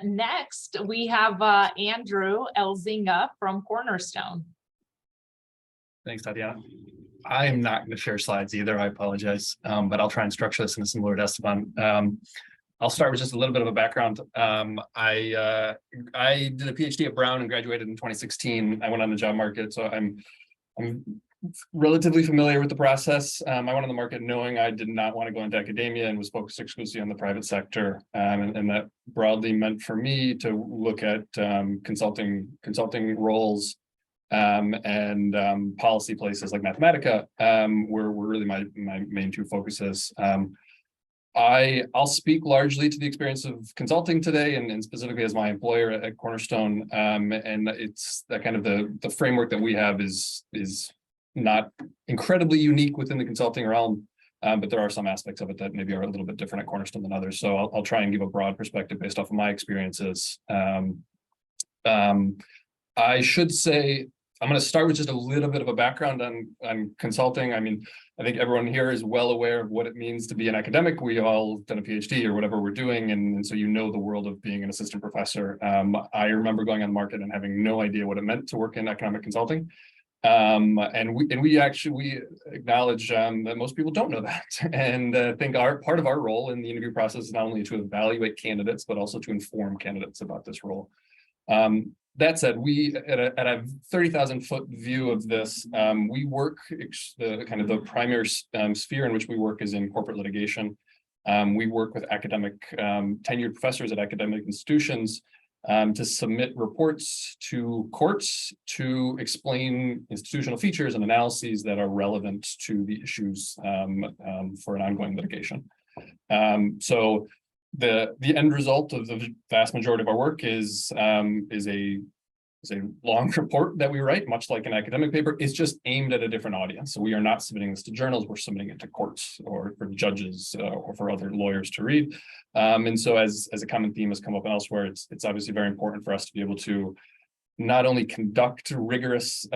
Next, we have Andrew Elzinga from Cornerstone. Thanks, Tatiana. I am not going to share slides either. I apologize, but I'll try and structure this in a similar to Esteban. I'll start with just a little bit of a background. I did a PhD at Brown and graduated in 2016. I went on the job market, so I'm relatively familiar with the process. I went on the market knowing I did not want to go into academia and was focused exclusively on the private sector. And that broadly meant for me to look at consulting roles and policy places like Mathematica were really my main two focuses. I'll speak largely to the experience of consulting today, and specifically as my employer at Cornerstone. And it's that kind of the framework that we have is not incredibly unique within the consulting realm, but there are some aspects of it that maybe are a little bit different at Cornerstone than others. So I'll try and give a broad perspective based off of my experiences. I should say, I'm going to start with just a little bit of a background on consulting. I mean, I think everyone here is well aware of what it means to be an academic. We all done a PhD or whatever we're doing, and so the world of being an assistant professor. I remember going on the market and having no idea what it meant to work in economic consulting. And we acknowledge that most people don't know that, and I think part of our role in the interview process is not only to evaluate candidates but also to inform candidates about this role. That said, we at a 30,000 foot view of this, we work the primary sphere in which we work is in corporate litigation. We work with academic tenured professors at academic institutions to submit reports to courts to explain institutional features and analyses that are relevant to the issues for an ongoing litigation. So the end result of the vast majority of our work is a long report that we write, much like an academic paper. It's just aimed at a different audience. So we are not submitting this to journals, we're submitting it to courts or for judges or for other lawyers to read. And so as a common theme has come up elsewhere, it's obviously very important for us to be able to not only conduct rigorous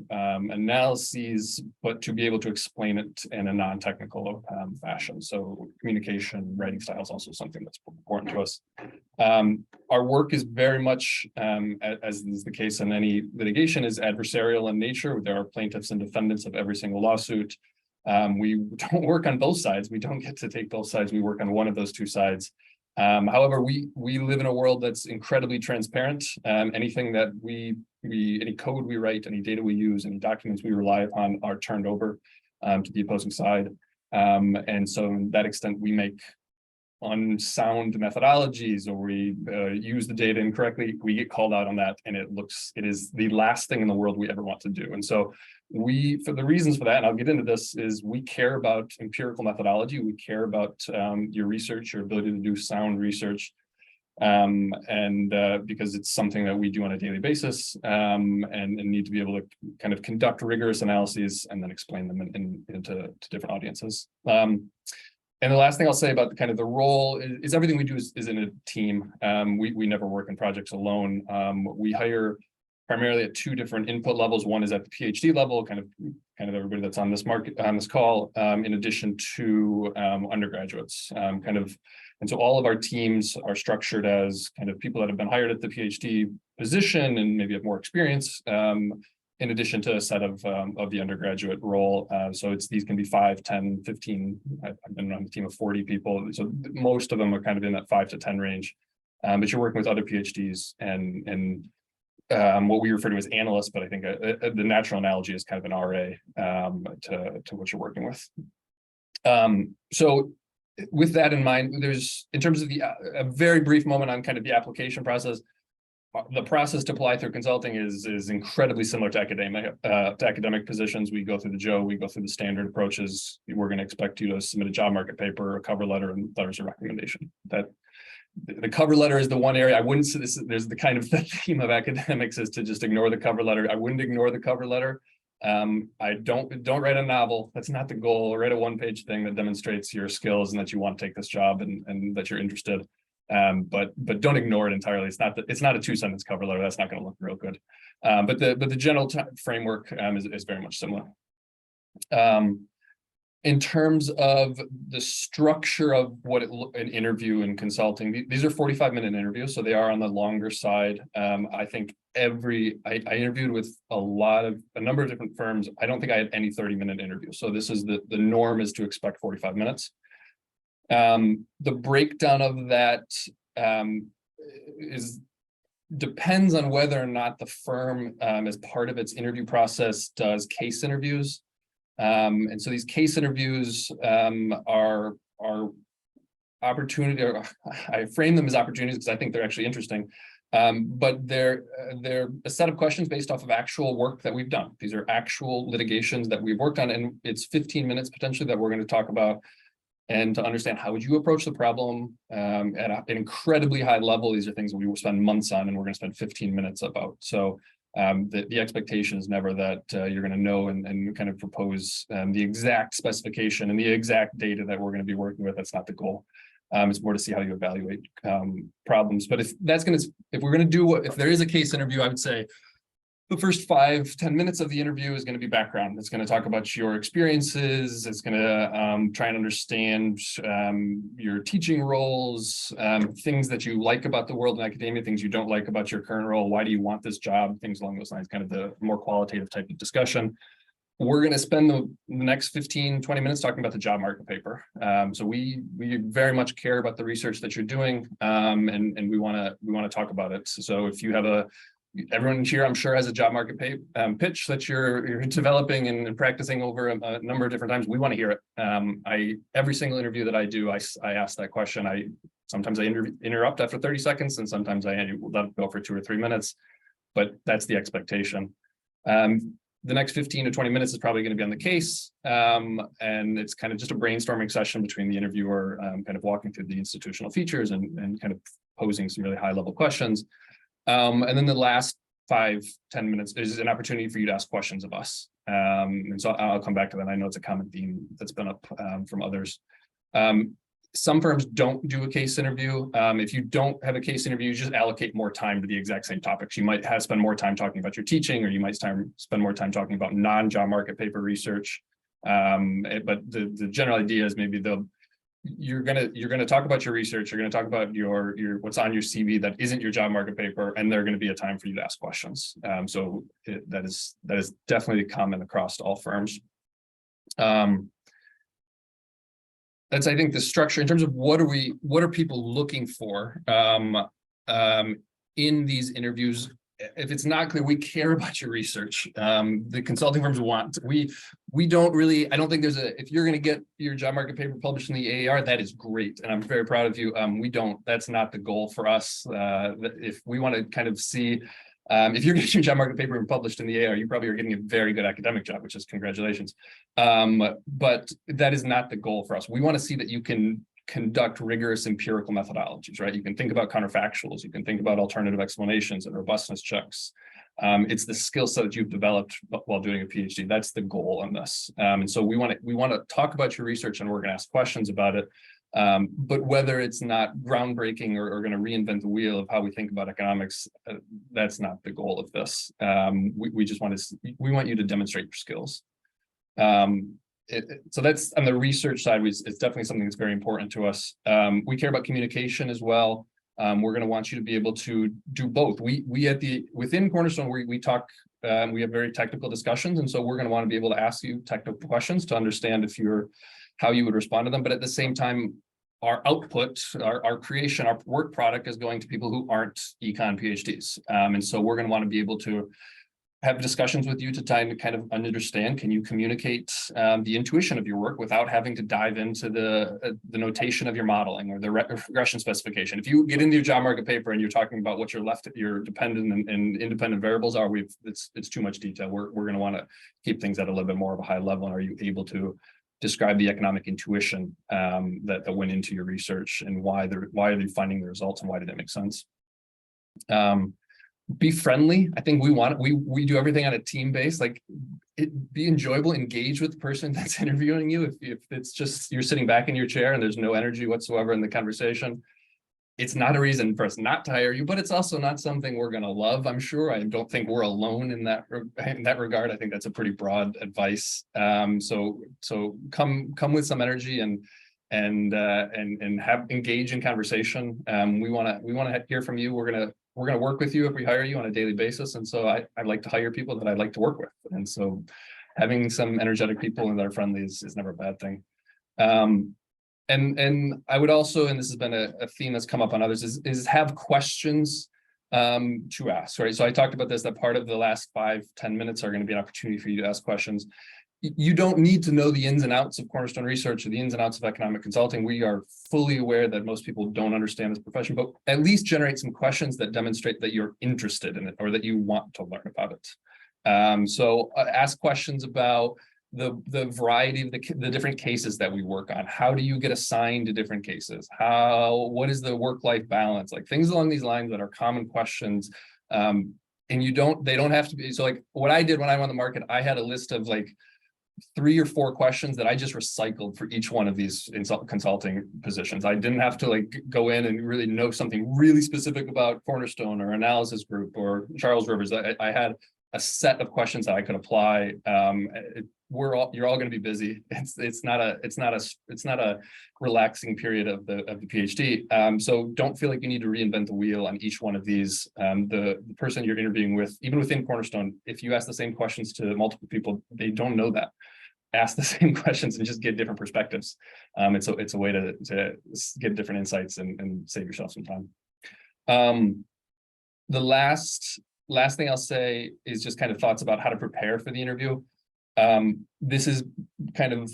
analyses, but to be able to explain it in a non-technical fashion. So communication, writing style is also something that's important to us. Our work is very much, as is the case in any litigation, is adversarial in nature. There are plaintiffs and defendants of every single lawsuit. We don't work on both sides. We don't get to take both sides. We work on one of those two sides. However, we live in a world that's incredibly transparent. Anything that any code we write, any data we use, any documents we rely upon are turned over to the opposing side. And so to that extent, we make unsound methodologies, or we use the data incorrectly, we get called out on that, and it is the last thing in the world we ever want to do. And so for the reasons for that, and I'll get into this, is we care about empirical methodology. We care about your research, your ability to do sound research, because it's something that we do on a daily basis, and need to be able to kind of conduct rigorous analyses and then explain them into different audiences. And the last thing I'll say about the role is everything we do is in a team. We never work in projects alone. We hire primarily at two different input levels. One is at the PhD level, kind of everybody that's on this call, in addition to undergraduates. And so all of our teams are structured as kind of people that have been hired at the PhD position and maybe have more experience, in addition to a set of the undergraduate role. So these can be 5, 10, 15, I've been on a team of 40 people. So most of them are kind of in that 5 to 10 range, but you're working with other PhDs and what we refer to as analysts, but I think the natural analogy is kind of an RA to what you're working with. So with that in mind, there's, in terms of a very brief moment on kind of the application process, the process to apply through consulting is incredibly similar to academic positions. We go through the JOE, we go through the standard approaches. We're going to expect you to submit a job market paper, a cover letter, and letters of recommendation. That the cover letter is the one area I wouldn't say this. There's the kind of the theme of academics is to just ignore the cover letter. I wouldn't ignore the cover letter. I don't write a novel. That's not the goal. Write a one-page thing that demonstrates your skills and that you want to take this job and that you're interested. But don't ignore it entirely. It's not a 2-sentence cover letter. That's not going to look real good. But the general framework is very much similar. In terms of the structure of an interview in consulting, these are 45-minute interviews, so they are on the longer side. I think I interviewed with a number of different firms. I don't think I had any 30-minute interviews. So this is the norm is to expect 45 minutes. The breakdown of that depends on whether or not the firm, as part of its interview process, does case interviews. And so these case interviews are opportunity, or I frame them as opportunities because I think they're actually interesting. But they're a set of questions based off of actual work that we've done. These are actual litigations that we've worked on, and it's 15 minutes potentially that we're going to talk about. And to understand how would you approach the problem at an incredibly high level. These are things that we will spend months on, and we're going to spend 15 minutes about. So the expectation is never that you're going to know and kind of propose the exact specification and the exact data that we're going to be working with. That's not the goal. It's more to see how you evaluate problems. But if there is a case interview, I would say the first 5-10 minutes of the interview is going to be background. It's going to talk about your experiences. It's going to try and understand your teaching roles, things that you like about the world in academia, things you don't like about your current role. Why do you want this job? Things along those lines, kind of the more qualitative type of discussion. We're going to spend the next 15-20 minutes talking about the job market paper. So we very much care about the research that you're doing, and we want to talk about it. So if you have everyone here, I'm sure, has a job market pitch that you're developing and practicing over a number of different times. We want to hear it. Every single interview that I do, I ask that question. Sometimes I interrupt after 30 seconds, and sometimes I let it go for 2 or 3 minutes, but that's the expectation. The next 15 to 20 minutes is probably going to be on the case, and it's kind of just a brainstorming session between the interviewer, kind of walking through the institutional features and kind of posing some really high-level questions. And then the last 5-10 minutes is an opportunity for you to ask questions of us. And so I'll come back to that. I know it's a common theme that's been up from others. Some firms don't do a case interview. If you don't have a case interview, you just allocate more time to the exact same topics. You might spend more time talking about your teaching, or you might spend more time talking about non-job market paper research. But the general idea is maybe you're gonna talk about your research. You're gonna talk about your what's on your CV that isn't your job market paper, and there's going to be a time for you to ask questions. So that is definitely common across all firms. that's, I think, the structure in terms of what are people looking for in these interviews. If it's not clear, we care about your research. The consulting firms we don't really, I don't think if you're going to get your job market paper published in the AAR, that is great. And I'm very proud of you. That's not the goal for us. If we want to kind of see, if you're getting your job market paper and published in the AAR, you probably are getting a very good academic job, which is congratulations. But that is not the goal for us. We want to see that you can conduct rigorous empirical methodologies, right? You can think about counterfactuals, you can think about alternative explanations and robustness checks. It's the skill set that you've developed while doing a PhD. That's the goal on this. And so we want to talk about your research, and we're going to ask questions about it. But whether it's not groundbreaking or going to reinvent the wheel of how we think about economics, that's not the goal of this. We just want you to demonstrate your skills. So that's on the research side. It's definitely something that's very important to us. We care about communication as well. We're going to want you to be able to do both. Within Cornerstone, we talk. We have very technical discussions, and so we're going to want to be able to ask you technical questions to understand how you would respond to them. But at the same time, our output, our creation, our work product is going to people who aren't econ PhDs, and so we're going to want to be able to have discussions with you to try to kind of understand, can you communicate the intuition of your work without having to dive into the notation of your modeling or the regression specification. If you get into your job market paper and you're talking about what your dependent and independent variables are, it's too much detail. We're going to want to keep things at a little bit more of a high level. And are you able to describe the economic intuition that went into your research, and why are you finding the results, and why did it make sense? Be friendly. I think we do everything on a team base. Be enjoyable, engage with the person that's interviewing you. If it's just you're sitting back in your chair and there's no energy whatsoever in the conversation, it's not a reason for us not to hire you, but it's also not something we're going to love, I'm sure. I don't think we're alone in that regard. I think that's a pretty broad advice. So come with some energy and engage in conversation. We want to hear from you. We're going to work with you if we hire you on a daily basis. And so I like to hire people that I like to work with. And so having some energetic people that are friendly is never a bad thing. And I would also, and this has been a theme that's come up on others, is have questions to ask, right? So I talked about this, that part of the last 5-10 minutes are going to be an opportunity for you to ask questions. You don't need to know the ins and outs of Cornerstone Research or the ins and outs of economic consulting. We are fully aware that most people don't understand this profession, but at least generate some questions that demonstrate that you're interested in it or that you want to learn about it. So ask questions about the variety of the different cases that we work on. How do you get assigned to different cases? What is the work-life balance? Like things along these lines that are common questions. And they don't have to be. So like what I did when I went on the market, I had a list of like 3 or 4 questions that I just recycled for each one of these consulting positions. I didn't have to like go in and really know something really specific about Cornerstone or Analysis Group or Charles Rivers. I had a set of questions that I could apply. You're all going to be busy. It's not a relaxing period of the PhD. So don't feel like you need to reinvent the wheel on each one of these. The person you're interviewing with, even within Cornerstone, if you ask the same questions to multiple people, they don't know that. Ask the same questions and just get different perspectives. It's a way to get different insights and save yourself some time. The last thing I'll say is just kind of thoughts about how to prepare for the interview. This is kind of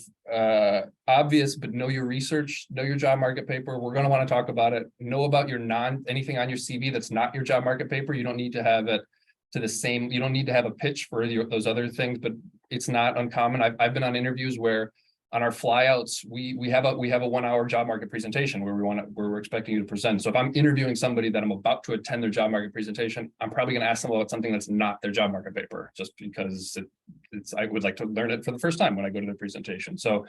obvious, but know your research, know your job market paper. We're going to want to talk about it. Know about anything on your CV that's not your job market paper. You don't need to have it you don't need to have a pitch for those other things, but it's not uncommon. I've been on interviews where on our flyouts, we have a 1-hour job market presentation where we're expecting you to present. So if I'm interviewing somebody that I'm about to attend their job market presentation, I'm probably going to ask them about something that's not their job market paper, just because I would like to learn it for the first time when I go to the presentation. So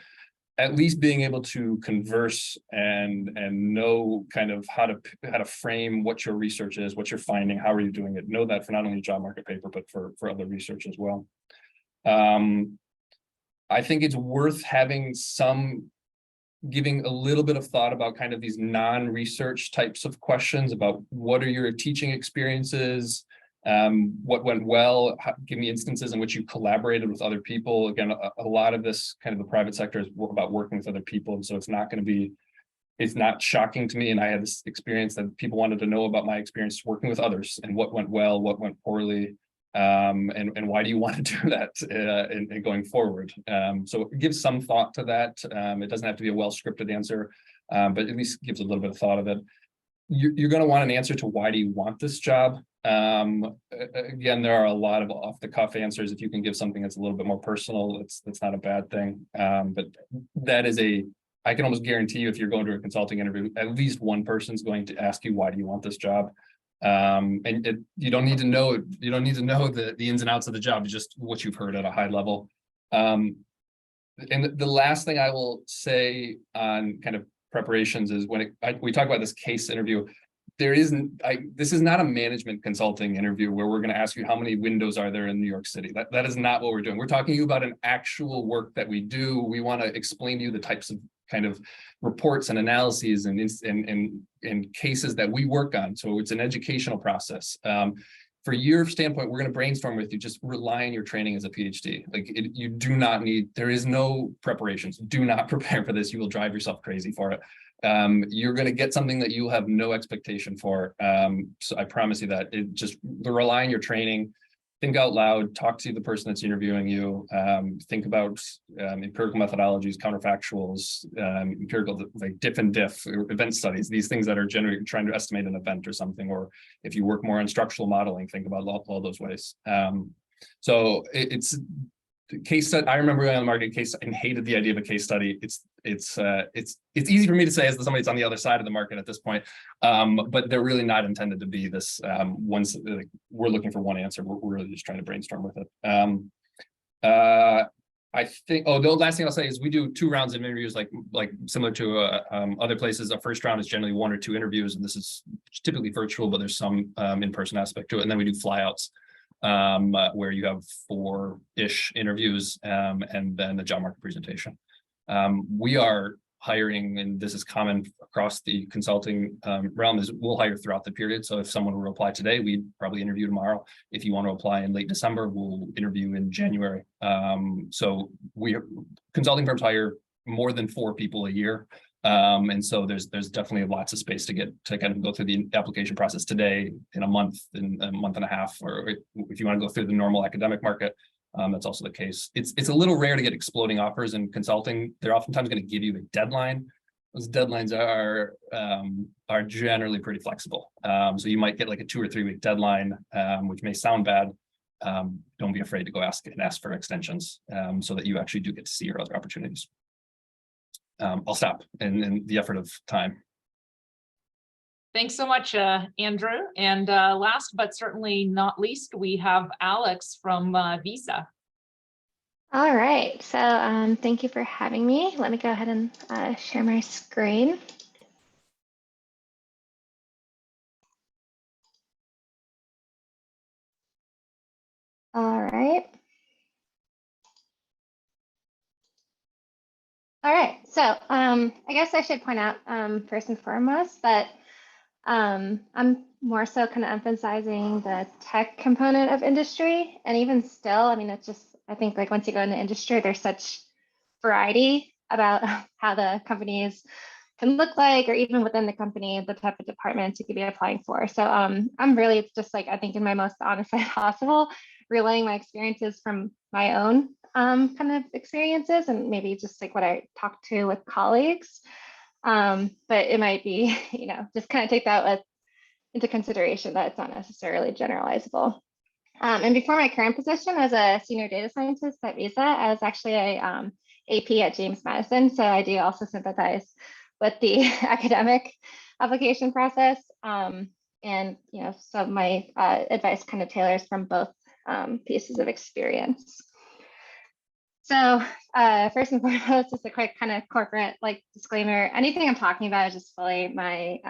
at least being able to converse and know kind of how to frame what your research is, what you're finding, how are you doing it. Know that for not only job market paper, but for other research as well. I think it's worth giving a little bit of thought about kind of these non-research types of questions about what are your teaching experiences, What went well? Give me instances in which you collaborated with other people. Again, a lot of this kind of the private sector is about working with other people. And so it's not shocking to me. And I had this experience that people wanted to know about my experience working with others and what went well, what went poorly, and why do you want to do that in going forward. So give some thought to that. It doesn't have to be a well-scripted answer, but at least gives a little bit of thought of it. You're going to want an answer to why do you want this job. Again, there are a lot of off-the-cuff answers. If you can give something that's a little bit more personal, that's not a bad thing. But that is I can almost guarantee you, if you're going to a consulting interview, at least one person's going to ask you, why do you want this job? You don't need to know the ins and outs of the job, just what you've heard at a high level. And the last thing I will say on kind of preparations is when we talk about this case interview, this is not a management consulting interview where we're going to ask you how many windows are there in New York City. That is not what we're doing. We're talking about an actual work that we do. We want to explain to you the types of kind of reports and analyses and cases that we work on. So it's an educational process. For your standpoint, we're going to brainstorm with you. Just rely on your training as a PhD. You do not need, there is no preparations. Do not prepare for this. You will drive yourself crazy for it. You're going to get something that you'll have no expectation for. So I promise you that. Just rely on your training. Think out loud, talk to the person that's interviewing you, think about empirical methodologies, counterfactuals, empirical, like diff and diff, event studies, these things that are generally trying to estimate an event or something, or if you work more on structural modeling, think about all those ways. So it's case study. I remember going on the market case and hated the idea of a case study. It's easy for me to say as somebody that's on the other side of the market at this point, but they're really not intended to be this. Once we're looking for one answer, we're really just trying to brainstorm with it. I think. Oh, the last thing I'll say is we do 2 rounds of interviews, like similar to other places. A first round is generally 1 or 2 interviews, and this is typically virtual, but there's some in-person aspect to it. And then we do flyouts, where you have 4-ish interviews, and then the job market presentation. We are hiring, and this is common across the consulting realm, is we'll hire throughout the period. So if someone will apply today, we'd probably interview tomorrow. If you want to apply in late December, we'll interview in January. So consulting firms hire more than 4 people a year. And so there's definitely lots of space to kind of go through the application process today, in a month and a half, or if you want to go through the normal academic market, that's also the case. It's a little rare to get exploding offers in consulting. They're oftentimes going to give you a deadline. Those deadlines are generally pretty flexible. So you might get like a 2 or 3 week deadline, which may sound bad. Don't be afraid to go ask for extensions, so that you actually do get to see your other opportunities. I'll stop in the effort of time. Thanks so much, Andrew. And last but certainly not least, we have Alex from Visa. All right, so thank you for having me. Let me go ahead and share my screen. All right. All right, so I guess I should point out first and foremost that I'm more so kind of emphasizing the tech component of industry. And even still, I mean, it's just, I think like once you go into industry, there's such variety about how the companies can look like, or even within the company, the type of departments you could be applying for. So I'm really, it's just like, I think in my most honest way possible, relaying my experiences from my own kind of experiences, and maybe just like what I talk to with colleagues. But it might be, just kind of take that into consideration that it's not necessarily generalizable. And before my current position as a senior data scientist at Visa, I was actually a AP at James Madison. So I do also sympathize with the academic application process. And, so my advice kind of tailors from both pieces of experience. So first and foremost, just a quick kind of corporate disclaimer. Anything I'm talking about is just fully my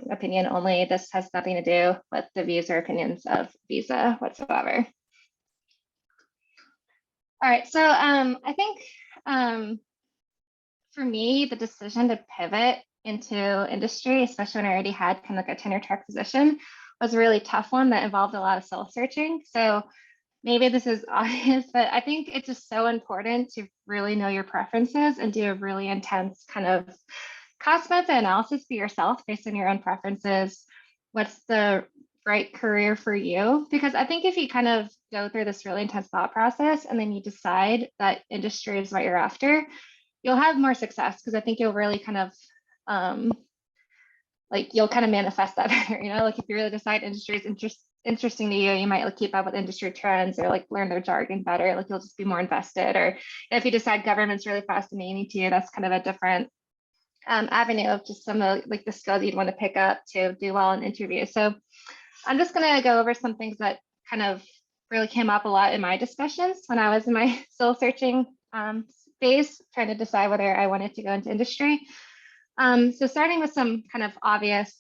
opinion only. This has nothing to do with the views or opinions of Visa whatsoever. All right, so I think for me, the decision to pivot into industry, especially when I already had kind of like a tenure track position, was a really tough one that involved a lot of soul searching. So maybe this is obvious, but I think it's just so important to really know your preferences and do a really intense kind of cost benefit analysis for yourself based on your own preferences. What's the right career for you? Because I think if you kind of go through this really intense thought process and then you decide that industry is what you're after, you'll have more success, because I think you'll really kind of like you'll kind of manifest that better, you know, like if you really decide industry is interesting to you, you might like keep up with industry trends or like learn their jargon better, like you'll just be more invested. Or if you decide government's really fascinating to you, that's kind of a different avenue of just some of like the skills you'd want to pick up to do well in interviews. So I'm just going to go over some things that kind of really came up a lot in my discussions when I was in my soul searching phase, trying to decide whether I wanted to go into industry. So starting with some kind of obvious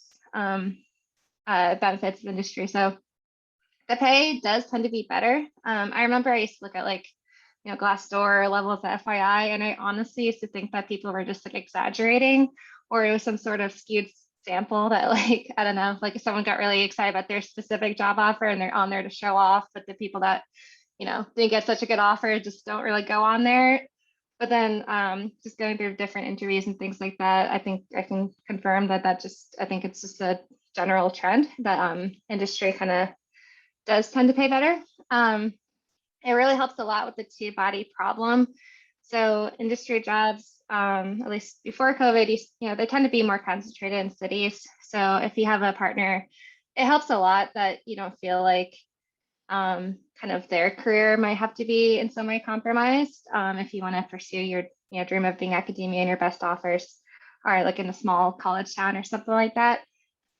benefits of industry. So the pay does tend to be better. I remember I used to look at like, you know, Glassdoor levels at FYI, and I honestly used to think that people were just like exaggerating, or it was some sort of skewed sample that like, I don't know, like if someone got really excited about their specific job offer and they're on there to show off, but the people that, you know, didn't get such a good offer just don't really go on there. But then just going through different interviews and things like that, I think I can confirm that I think it's just a general trend that industry kind of does tend to pay better. It really helps a lot with the two-body problem. So industry jobs, at least before COVID, you know, they tend to be more concentrated in cities. So if you have a partner, it helps a lot that you don't feel like kind of their career might have to be in some way compromised. If you want to pursue your dream of being academia, and your best offers are like in a small college town or something like that.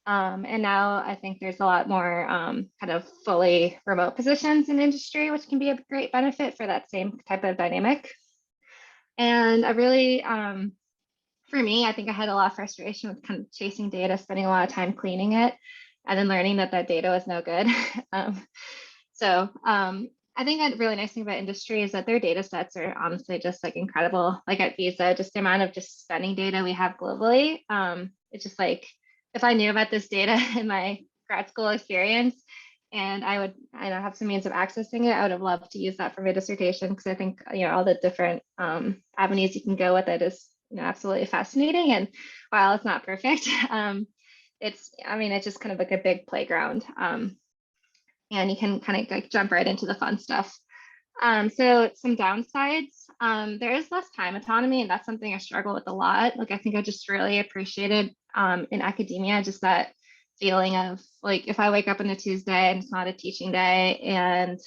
And now I think there's a lot more kind of fully remote positions in industry, which can be a great benefit for that same type of dynamic. And I really, for me, I think I had a lot of frustration with kind of chasing data, spending a lot of time cleaning it, and then learning that data was no good. So I think a really nice thing about industry is that their data sets are honestly just like incredible. Like at Visa, just the amount of just spending data we have globally. It's just like, if I knew about this data in my grad school experience and I don't have some means of accessing it, I would have loved to use that for my dissertation, because I think, you know, all the different avenues you can go with it is, you know, absolutely fascinating. And while it's not perfect, it's just kind of like a big playground. And you can kind of like jump right into the fun stuff. So some downsides, there is less time autonomy, and that's something I struggle with a lot. Like I think I just really appreciated in academia just that feeling of like, if I wake up on a Tuesday and it's not a teaching day and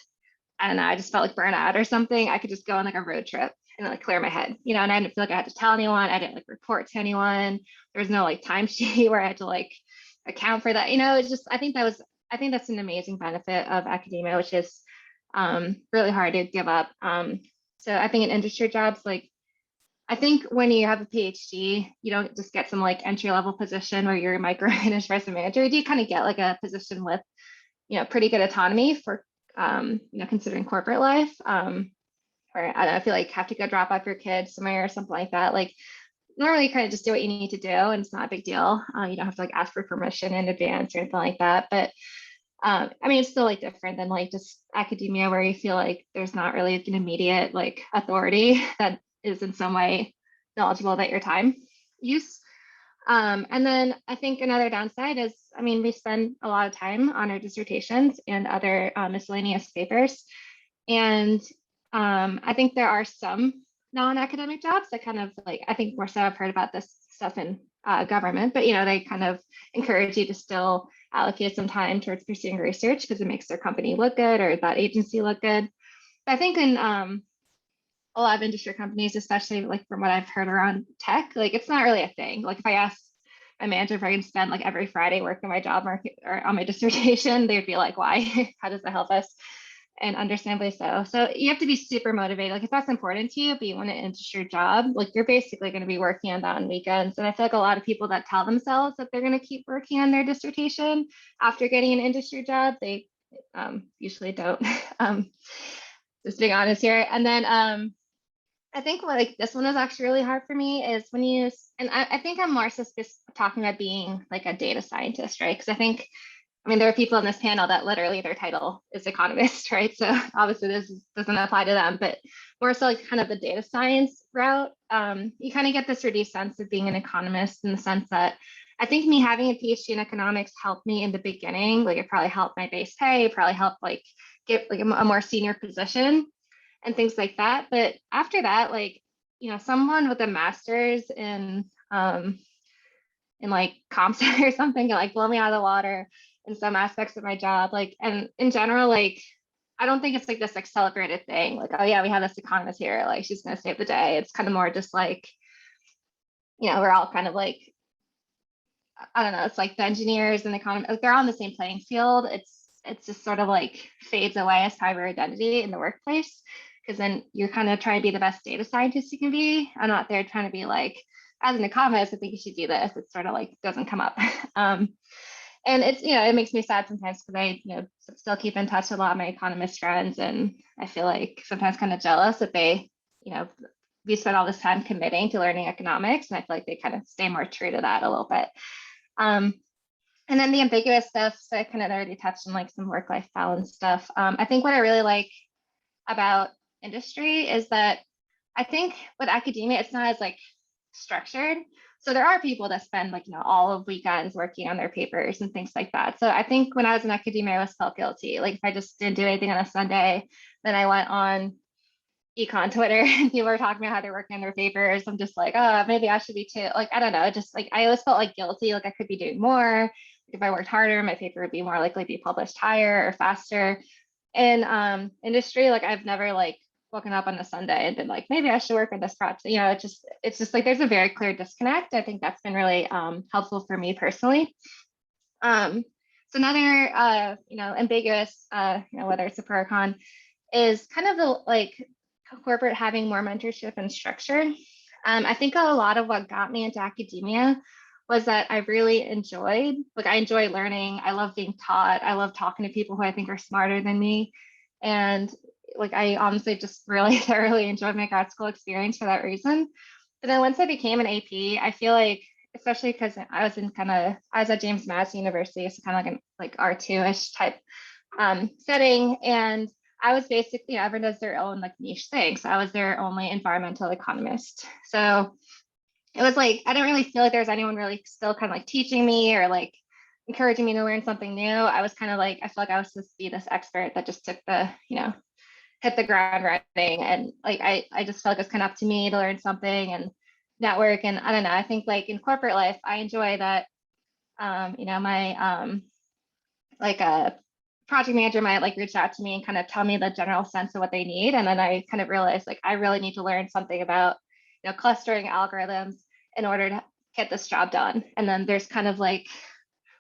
I don't know, I just felt like burnout or something, I could just go on like a road trip and like clear my head, you know, and I didn't feel like I had to tell anyone, I didn't like report to anyone. There was no like timesheet where I had to like account for that, you know. It's just, I think that's an amazing benefit of academia, which is really hard to give up. So I think in industry jobs, like I think when you have a PhD, you don't just get some like entry level position where you're micromanaged by some manager. You do kind of get like a position with, you know, pretty good autonomy for, you know, considering corporate life. Or I don't know, I feel like have to go drop off your kid somewhere or something like that. Like normally you kind of just do what you need to do and it's not a big deal. You don't have to like ask for permission in advance or anything like that. But I mean, it's still like different than like just academia where you feel like there's not really an immediate like authority that is in some way knowledgeable about your time use. And then I think another downside is, I mean, we spend a lot of time on our dissertations and other miscellaneous papers. And I think there are some non-academic jobs that kind of like, I think more so I've heard about this stuff in government, but you know, they kind of encourage you to still allocate some time towards pursuing research because it makes their company look good or that agency look good. But I think in a lot of industry companies, especially like from what I've heard around tech, like it's not really a thing. Like if I asked my manager if I can spend like every Friday working my job market or on my dissertation, they'd be like, why? How does that help us? And understandably so. So you have to be super motivated. Like if that's important to you, but you want to interest your job, like you're basically going to be working on that on weekends. And I feel like a lot of people that tell themselves that they're going to keep working on their dissertation after getting an industry job, they usually don't. Just being honest here. And then I think like this one was actually really hard for me is when and I think I'm more so talking about being like a data scientist, right? Because I think I mean, there are people in this panel that literally their title is economist, right? So obviously this doesn't apply to them, but more so like kind of the data science route. You kind of get this reduced sense of being an economist in the sense that I think me having a PhD in economics helped me in the beginning. Like it probably helped my base pay, probably helped like get like a more senior position and things like that. But after that, like, you know, someone with a master's in like comp sci or something can like blow me out of the water in some aspects of my job. Like, and in general, like, I don't think it's like this like celebrated thing. Like, oh yeah, we have this economist here. Like she's gonna save the day. It's kind of more just like, you know, we're all kind of like, I don't know. It's like the engineers and the economists, like, they're on the same playing field. It's just sort of like fades away as private identity in the workplace, because then you're kind of trying to be the best data scientist you can be. I'm not there trying to be like, as an economist, I think you should do this. It's sort of like doesn't come up. And it's, you know, it makes me sad sometimes because I, you know, still keep in touch with a lot of my economist friends, and I feel like sometimes kind of jealous that they, you know, we spent all this time committing to learning economics, and I feel like they kind of stay more true to that a little bit. And then the ambiguous stuff, so I kind of already touched on like some work-life balance stuff. I think what I really like about industry is that I think with academia, it's not as like structured. So there are people that spend like, you know, all of weekends working on their papers and things like that. So I think when I was in academia, I always felt guilty. Like if I just didn't do anything on a Sunday, then I went on econ Twitter and people were talking about how they're working on their papers. I'm just like, oh, maybe I should be too. Like, I don't know, just like I always felt like guilty, like I could be doing more. If I worked harder, my paper would be more likely to be published higher or faster. In industry, like I've never like woken up on a Sunday and been like, maybe I should work on this project. You know, it's just like there's a very clear disconnect. I think that's been really helpful for me personally. So another you know, ambiguous, you know, whether it's a pro or con, is kind of the like corporate having more mentorship and structure. I think a lot of what got me into academia was that I really enjoyed, like I enjoy learning. I love being taught. I love talking to people who I think are smarter than me. And like, I honestly just really thoroughly enjoyed my grad school experience for that reason. But then once I became an AP, I feel like, especially because I was at James Madison University, so kind of like an like R2-ish type setting. And I was basically, you know, everyone does their own like niche thing. So I was their only environmental economist. So it was like, I didn't really feel like there was anyone really still kind of like teaching me or like encouraging me to learn something new. I was kind of like, I feel like I was supposed to be this expert that just took the, you know, hit the ground running. And like, I just felt like it was kind of up to me to learn something and network. And I don't know, I think like in corporate life, I enjoy that, you know, my, like a project manager might like reach out to me and kind of tell me the general sense of what they need. And then I kind of realized like, I really need to learn something about, you know, clustering algorithms in order to get this job done. And then there's kind of like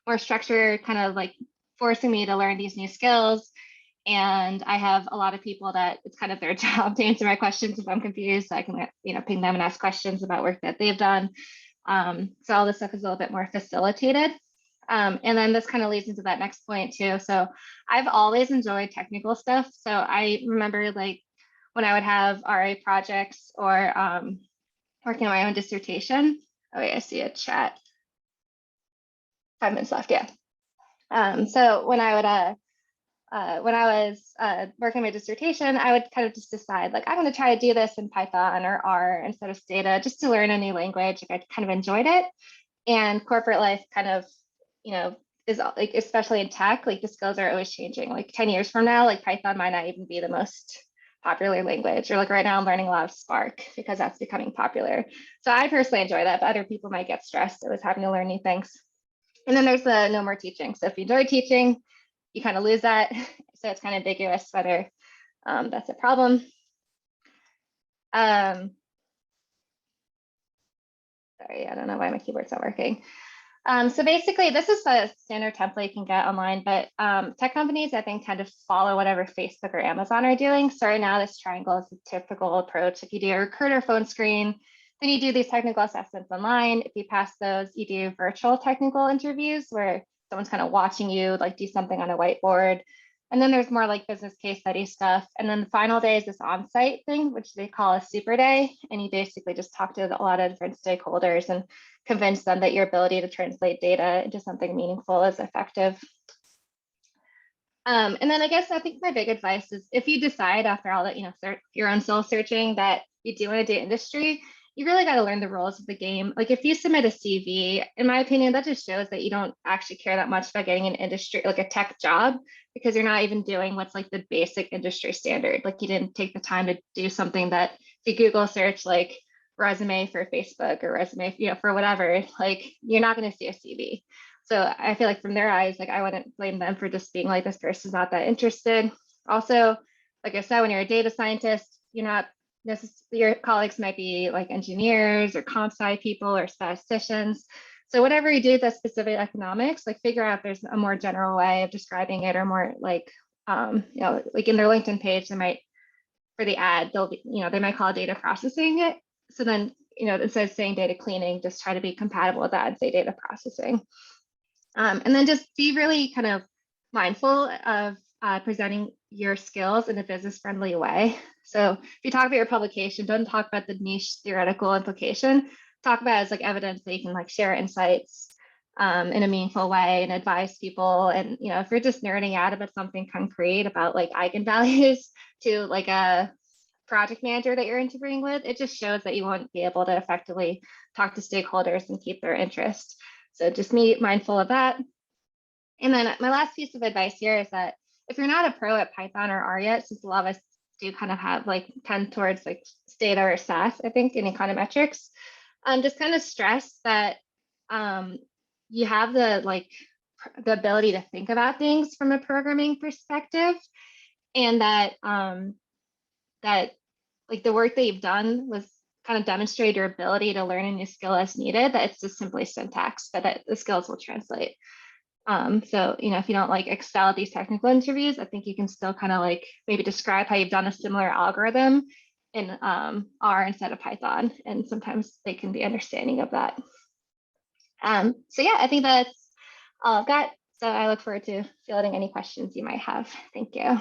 more structure, kind of like forcing me to learn these new skills. And I have a lot of people that it's kind of their job to answer my questions if I'm confused. So I can, you know, ping them and ask questions about work that they've done. So all this stuff is a little bit more facilitated. And then this kind of leads into that next point too. So I've always enjoyed technical stuff. So I remember like when I would have RA projects or working on my own dissertation. Oh wait, I see a chat. 5 minutes left, yeah. So when I was working on my dissertation, I would kind of just decide like, I'm going to try to do this in Python or R instead of Stata just to learn a new language. Like I kind of enjoyed it. And corporate life kind of, you know, is like, especially in tech, like the skills are always changing. Like 10 years from now, like Python might not even be the most popular language, or like right now I'm learning a lot of Spark because that's becoming popular. So I personally enjoy that, but other people might get stressed with having to learn new things. And then there's the no more teaching. So if you enjoy teaching, you kind of lose that. So it's kind of ambiguous whether that's a problem. Sorry, I don't know why my keyboard's not working. So basically, this is a standard template you can get online, but tech companies, I think, tend to follow whatever Facebook or Amazon are doing. So right now, this triangle is the typical approach. If you do a recruiter phone screen, then you do these technical assessments online. If you pass those, you do virtual technical interviews where someone's kind of watching you like do something on a whiteboard. And then there's more like business case study stuff. And then the final day is this on-site thing, which they call a super day. And you basically just talk to a lot of different stakeholders and convince them that your ability to translate data into something meaningful is effective. And then I guess I think my big advice is if you decide after all that, your own soul searching that you do want to do industry, you really got to learn the rules of the game. Like if you submit a CV, in my opinion, that just shows that you don't actually care that much about getting an industry, like a tech job, because you're not even doing what's like the basic industry standard. Like you didn't take the time to do something that if you Google search like resume for Facebook or resume, for whatever, like you're not going to see a CV. So I feel like from their eyes, like I wouldn't blame them for just being like, this person's not that interested. Also, like I said, when you're a data scientist, you're not your colleagues might be like engineers or comp sci people or statisticians. So whatever you do that's specific economics, like figure out if there's a more general way of describing it or more like, like in their LinkedIn page, they might, for the ad, they'll be, they might call data processing it. So then, instead of saying data cleaning, just try to be compatible with that and say data processing. And then just be really kind of mindful of presenting your skills in a business friendly way. So if you talk about your publication, don't talk about the niche theoretical implication. Talk about it as like evidence that you can like share insights in a meaningful way and advise people. And if you're just nerding out about something concrete about like eigenvalues to like a project manager that you're interviewing with, it just shows that you won't be able to effectively talk to stakeholders and keep their interest. So just be mindful of that. And then my last piece of advice here is that if you're not a pro at Python or R yet, since a lot of us do kind of have like tend towards like Stata or SAS, I think in econometrics, just kind of stress that you have the ability to think about things from a programming perspective, and that that like the work that you've done was kind of demonstrate your ability to learn a new skill as needed, that it's just simply syntax, but that the skills will translate. So, if you don't like excel at these technical interviews, I think you can still kind of like maybe describe how you've done a similar algorithm in R instead of Python. And sometimes they can be understanding of that. So yeah, I think that's all I've got. So I look forward to fielding any questions you might have. Thank you.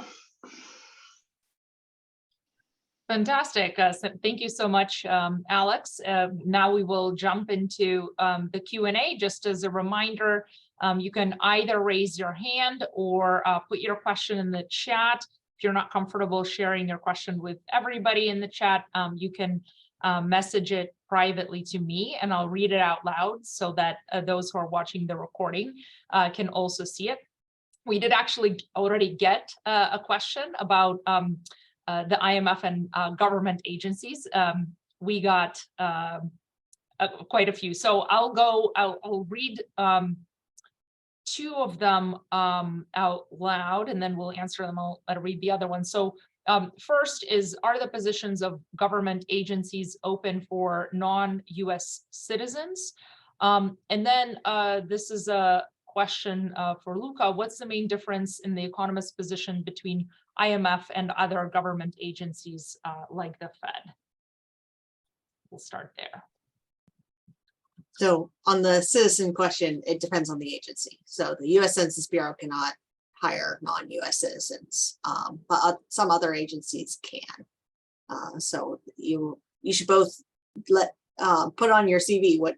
Fantastic. So thank you so much, Alex. Now we will jump into the Q&A. Just as a reminder, you can either raise your hand or put your question in the chat. If you're not comfortable sharing your question with everybody in the chat, you can message it privately to me and I'll read it out loud so that those who are watching the recording can also see it. We did actually already get a question about the IMF and government agencies. We got quite a few. So I'll read two of them out loud and then we'll answer them. I'll read the other one. So first is, are the positions of government agencies open for non-US citizens? And then this is a question for Luca. What's the main difference in the Economist's position between IMF and other government agencies like the Fed? We'll start there. So on the citizen question, it depends on the agency. So the U.S. Census Bureau cannot hire non-U.S. citizens, but some other agencies can. So you should both put on your CV what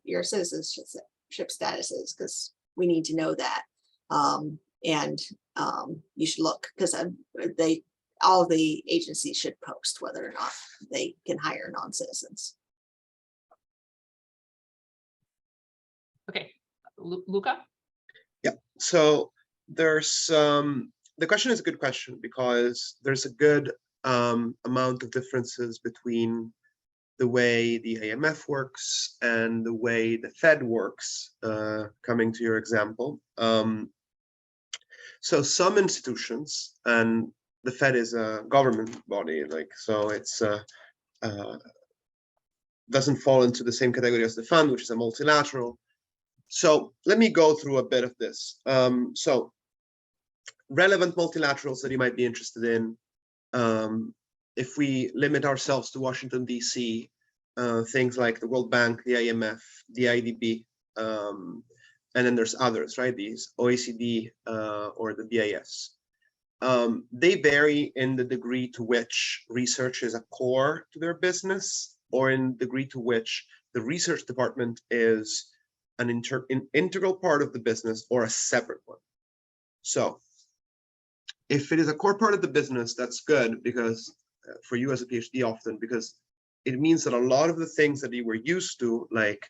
your citizenship status is, because we need to know that. And you should look, because all the agencies should post whether or not they can hire non-citizens. Okay, Luca? Yeah, so there's the question is a good question because there's a good amount of differences between the way the IMF works and the way the Fed works, coming to your example. So some institutions, and the Fed is a government body, so it's doesn't fall into the same category as the fund, which is a multilateral. So let me go through a bit of this. So relevant multilaterals that you might be interested in, if we limit ourselves to Washington, D.C., things like the World Bank, the IMF, the IDB, and then there's others, right? These OECD or the BIS. They vary in the degree to which research is a core to their business, or in the degree to which the research department is an integral part of the business or a separate one. So If it is a core part of the business, that's good, because for you as a PhD often, because it means that a lot of the things that you were used to, like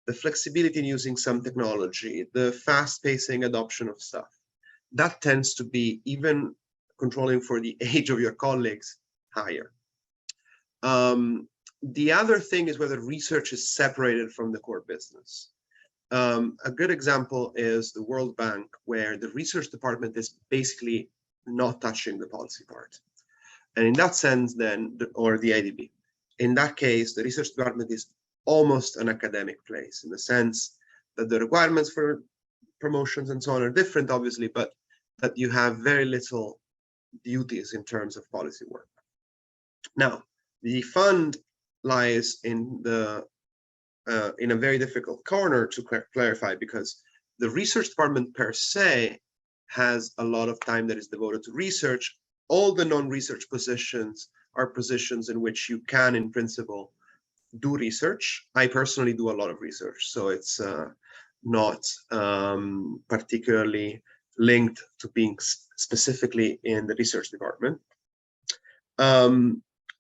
the flexibility in using some technology, the fast pacing adoption of stuff, that tends to be, even controlling for the age of your colleagues, higher. The other thing is whether research is separated from the core business. A good example is the World Bank, where the research department is basically not touching the policy part. And in that sense, then, or the IDB, in that case, the research department is almost an academic place, in the sense that the requirements for promotions and so on are different, obviously, but that you have very little duties in terms of policy work. Now, the fund lies in a very difficult corner to clarify, because the research department per se has a lot of time that is devoted to research. All the non-research positions are positions in which you can, in principle, do research. I personally do a lot of research, so it's not particularly linked to being specifically in the research department.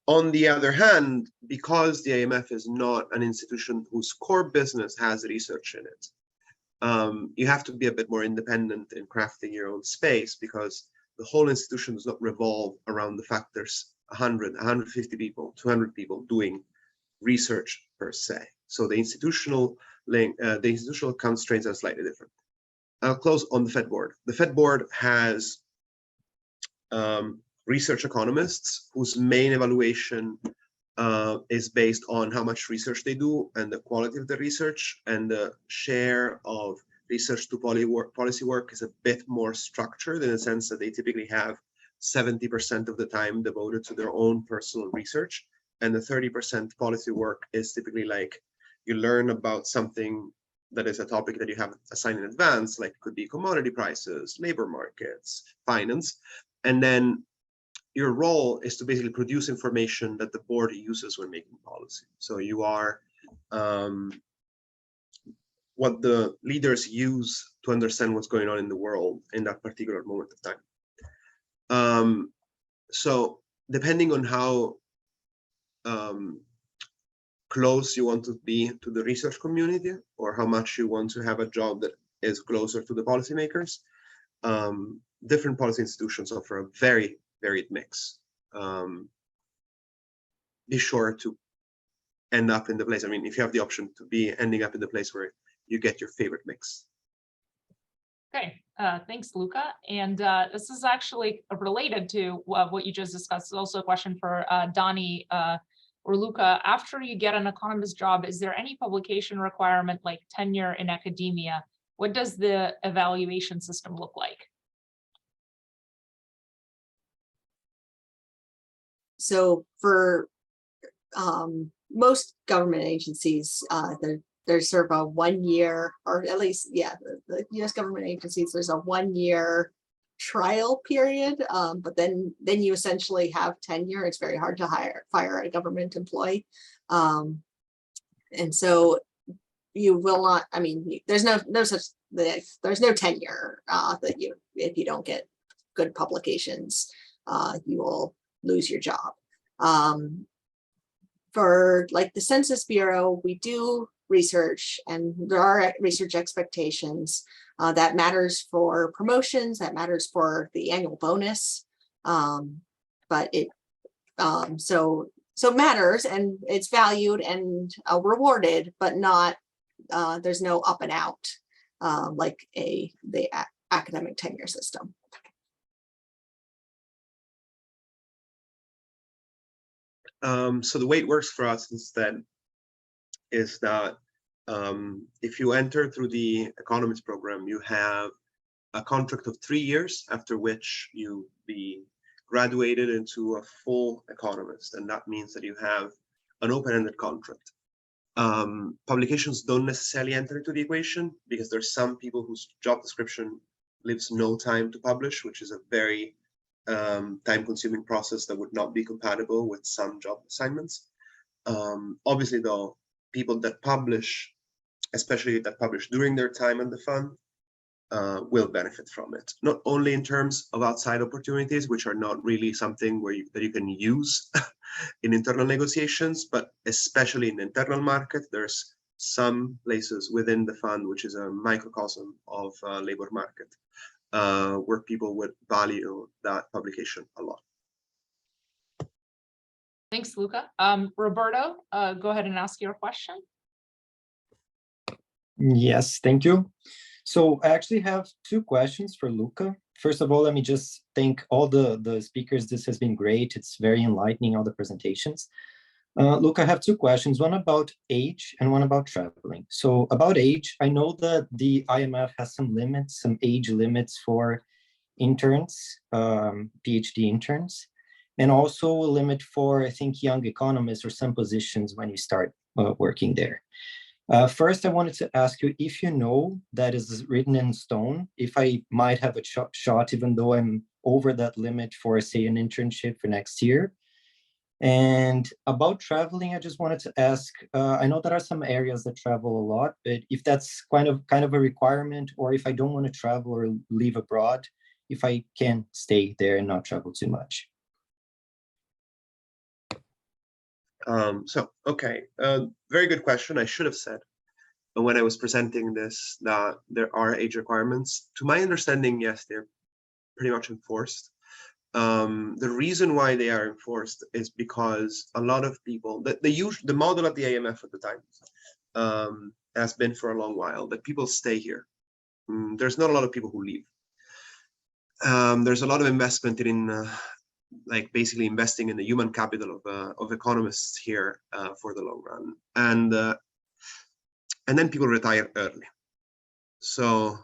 On the other hand, because the IMF is not an institution whose core business has research in it, you have to be a bit more independent in crafting your own space, because the whole institution does not revolve around the fact there's 100, 150 people, 200 people doing research per se. So the institutional constraints are slightly different. I'll close on the Fed board. The Fed board has research economists whose main evaluation is based on how much research they do and the quality of the research, and the share of research to policy work is a bit more structured, in the sense that they typically have 70% of the time devoted to their own personal research, and the 30% policy work is typically like you learn about something that is a topic that you have assigned in advance, like it could be commodity prices, labor markets, finance, and then your role is to basically produce information that the board uses when making policy. So you are what the leaders use to understand what's going on in the world in that particular moment of time. So depending on how close you want to be to the research community, or how much you want to have a job that is closer to the policymakers, different policy institutions offer a very varied mix. Be sure to end up in the place. I mean, if you have the option to be ending up in the place where you get your favorite mix. Okay, thanks, Luca. And this is actually related to what you just discussed. It's also a question for Donnie or Luca. After you get an economist job, is there any publication requirement like tenure in academia? What does the evaluation system look like? So for most government agencies, there's sort of a 1 year, or at least, yeah, the US government agencies, there's a 1 year trial period, but then you essentially have tenure. It's very hard to fire a government employee. And so you will not, I mean, there's no tenure that if you don't get good publications, you will lose your job. For like the Census Bureau, we do research, and there are research expectations that matters for promotions, that matters for the annual bonus. But it so it matters, and it's valued and rewarded, but not there's no up and out like the academic tenure system. So the way it works for us instead is that if you enter through the Economists program, you have a contract of 3 years, after which you be graduated into a full economist. And that means that you have an open-ended contract. Publications don't necessarily enter into the equation, because there's some people whose job description leaves no time to publish, which is a very time-consuming process that would not be compatible with some job assignments. Obviously, though, people that publish, especially that publish during their time at the fund, will benefit from it. Not only in terms of outside opportunities, which are not really something that you can use in internal negotiations, but especially in the internal market, there's some places within the fund, which is a microcosm of labor market, where people would value that publication a lot. Thanks, Luca. Roberto, go ahead and ask your question. Yes, thank you. So I actually have two questions for Luca. First of all, let me just thank all the speakers. This has been great. It's very enlightening, all the presentations. Luca, I have two questions, one about age and one about traveling. So about age, I know that the IMF has some limits, some age limits for interns, PhD interns, and also a limit for, I think, young economists or some positions when you start working there. First, I wanted to ask you if you know that is written in stone, if I might have a shot, even though I'm over that limit for, say, an internship for next year. And about traveling, I just wanted to ask, I know there are some areas that travel a lot, but if that's kind of a requirement, or if I don't want to travel or leave abroad, if I can stay there and not travel too much. Okay, very good question. I should have said when I was presenting this that there are age requirements. To my understanding, yes, they're pretty much enforced. The reason why they are enforced is because a lot of people, the model of the IMF at the time has been for a long while that people stay here. There's not a lot of people who leave. There's a lot of investment in like basically investing in the human capital of economists here for the long run, and then people retire early. So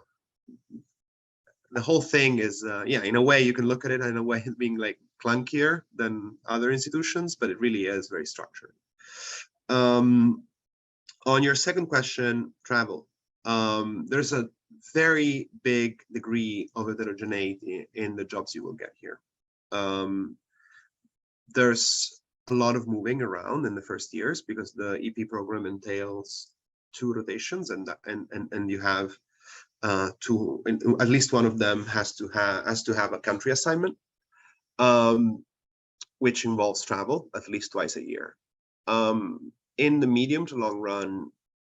the whole thing is, yeah, in a way you can look at it in a way as being like clunkier than other institutions, but it really is very structured. On your second question, travel, there's a very big degree of heterogeneity in the jobs you will get here. There's a lot of moving around in the first years because the EP program entails 2 rotations, and you have at least one of them has to have a country assignment, which involves travel at least twice a year. In the medium to long run,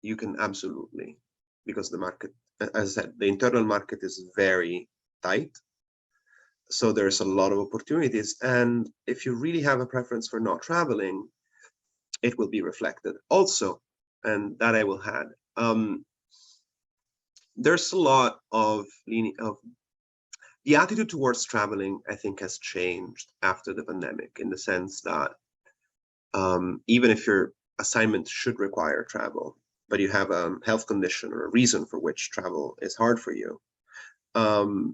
you can absolutely, because the market, as I said, the internal market is very tight. So there's a lot of opportunities. And if you really have a preference for not traveling, it will be reflected also. And that I will add. There's a lot of the attitude towards traveling, I think, has changed after the pandemic, in the sense that even if your assignment should require travel, but you have a health condition or a reason for which travel is hard for you,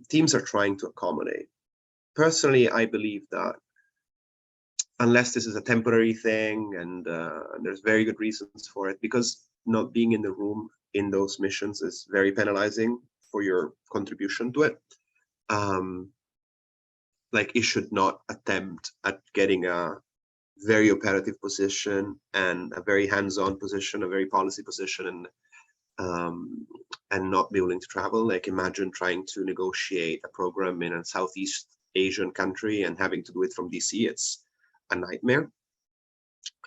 teams are trying to accommodate. Personally, I believe that unless this is a temporary thing and there's very good reasons for it, because not being in the room in those missions is very penalizing for your contribution to it. Like, you should not attempt at getting a very operative position and a very hands-on position, a very policy position, and not be willing to travel. Like, imagine trying to negotiate a program in a Southeast Asian country and having to do it from DC. It's a nightmare.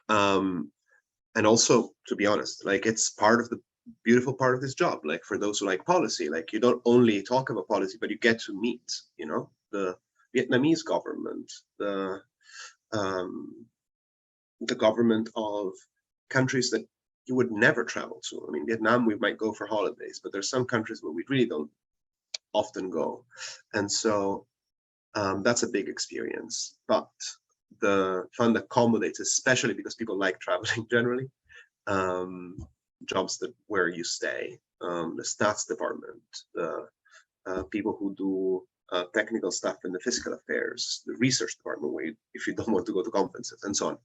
And also, to be honest, like, it's part of the beautiful part of this job. Like, for those who like policy, like, you don't only talk about policy, but you get to meet, you know, the Vietnamese government, the government of countries that you would never travel to. I mean, Vietnam, we might go for holidays, but there's some countries where we really don't often go. And so that's a big experience. But the fund accommodates, especially because people like traveling generally, jobs where you stay, the stats department, the people who do technical stuff in the fiscal affairs, the research department, where if you don't want to go to conferences, and so on.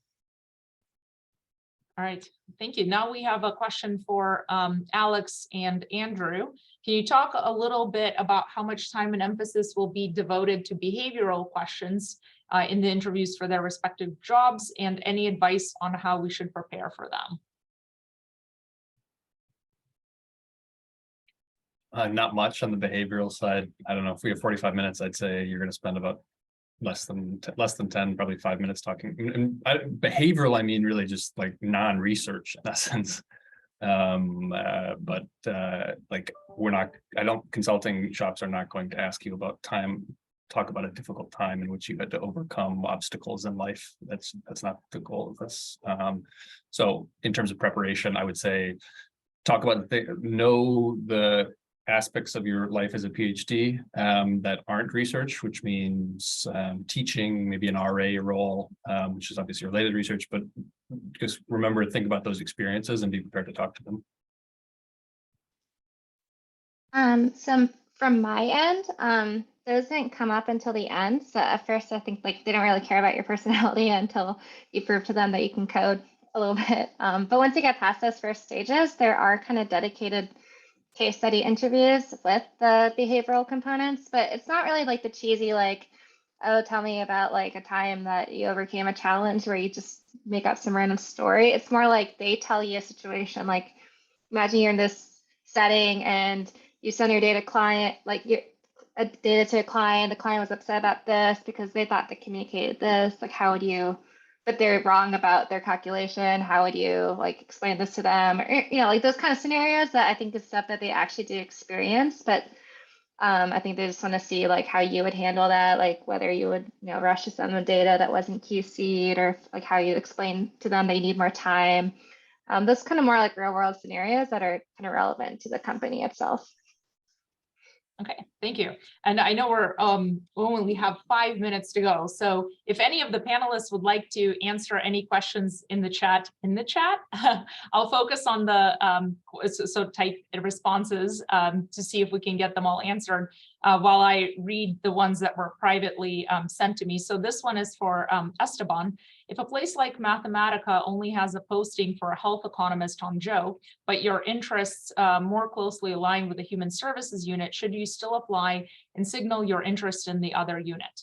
All right, thank you. Now we have a question for Alex and Andrew. Can you talk a little bit about how much time and emphasis will be devoted to behavioral questions in the interviews for their respective jobs, and any advice on how we should prepare for them? Not much on the behavioral side. I don't know if we have 45 minutes, I'd say you're going to spend about less than 10, probably 5 minutes talking. And behavioral, I mean, really just like non-research in essence. Like consulting shops are not going to ask you about talk about a difficult time in which you had to overcome obstacles in life. That's not the goal of this. So in terms of preparation, I would say talk about know the aspects of your life as a PhD that aren't research, which means teaching, maybe an RA role, which is obviously related to research, but just remember to think about those experiences and be prepared to talk to them. So from my end, those didn't come up until the end. So at first I think like they don't really care about your personality until you prove to them that you can code a little bit. But once you get past those first stages, there are kind of dedicated case study interviews with the behavioral components, but it's not really like the cheesy, like, oh, tell me about like a time that you overcame a challenge where you just make up some random story. It's more like they tell you a situation, like imagine you're in this setting and you send your data client, like your data to a client, the client was upset about this because they thought they communicated this, like how would you, but they're wrong about their calculation, how would you like explain this to them? Or, like those kind of scenarios that I think is stuff that they actually do experience, but I think they just want to see like how you would handle that, like whether you would, rush to send them data that wasn't QC'd, or like how you explain to them they need more time. Those kind of more like real world scenarios that are kind of relevant to the company itself. Okay, thank you. And I know we only have 5 minutes to go. So if any of the panelists would like to answer any questions in the chat, I'll focus on the so type responses to see if we can get them all answered while I read the ones that were privately sent to me. So this one is for Esteban. If a place like Mathematica only has a posting for a health economist on Joe, but your interests more closely align with the human services unit, should you still apply and signal your interest in the other unit?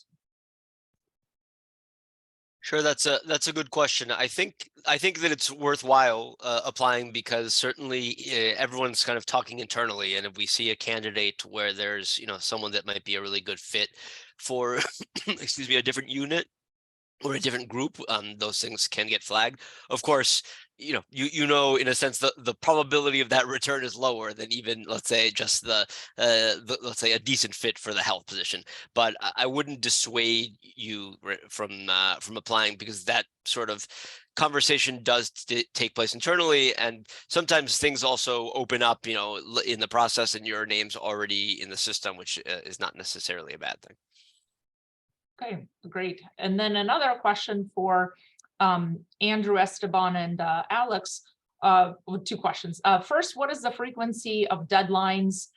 Sure, that's a good question. I think that it's worthwhile applying, because certainly everyone's kind of talking internally, and if we see a candidate where there's someone that might be a really good fit for excuse me, a different unit or a different group, those things can get flagged. Of course, in a sense, the probability of that return is lower than even, let's say, just let's say a decent fit for the health position. But I wouldn't dissuade you from applying, because that sort of conversation does take place internally, and sometimes things also open up, in the process, and your name's already in the system, which is not necessarily a bad thing. Okay, great. And then another question for Andrew, Esteban, and Alex. With 2 questions. First, what is the frequency of deadlines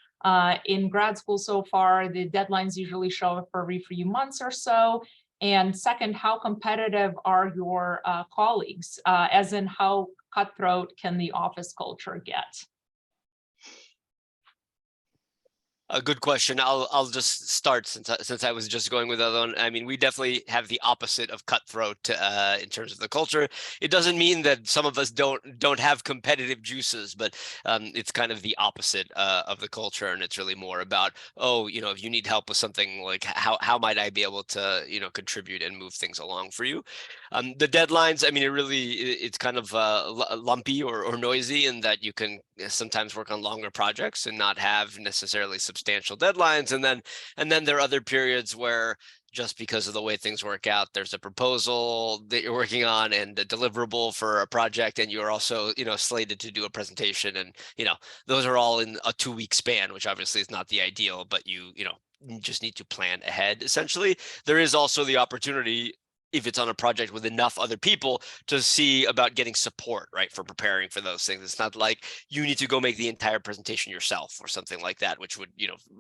in grad school so far? The deadlines usually show up every few months or so. And second, how competitive are your colleagues? As in, how cutthroat can the office culture get? A good question. I'll just start since I was just going with the other one. I mean, we definitely have the opposite of cutthroat in terms of the culture. It doesn't mean that some of us don't have competitive juices, but it's kind of the opposite of the culture, and it's really more about, if you need help with something, like how might I be able to contribute and move things along for you. The deadlines, I mean, it's kind of lumpy or noisy, in that you can sometimes work on longer projects and not have necessarily substantial deadlines, and then there are other periods where, just because of the way things work out, there's a proposal that you're working on and a deliverable for a project, and you're also slated to do a presentation, and those are all in a 2-week span, which obviously is not the ideal, but you just need to plan ahead. Essentially, there is also the opportunity, if it's on a project with enough other people, to see about getting support, right, for preparing for those things. It's not like you need to go make the entire presentation yourself or something like that, which would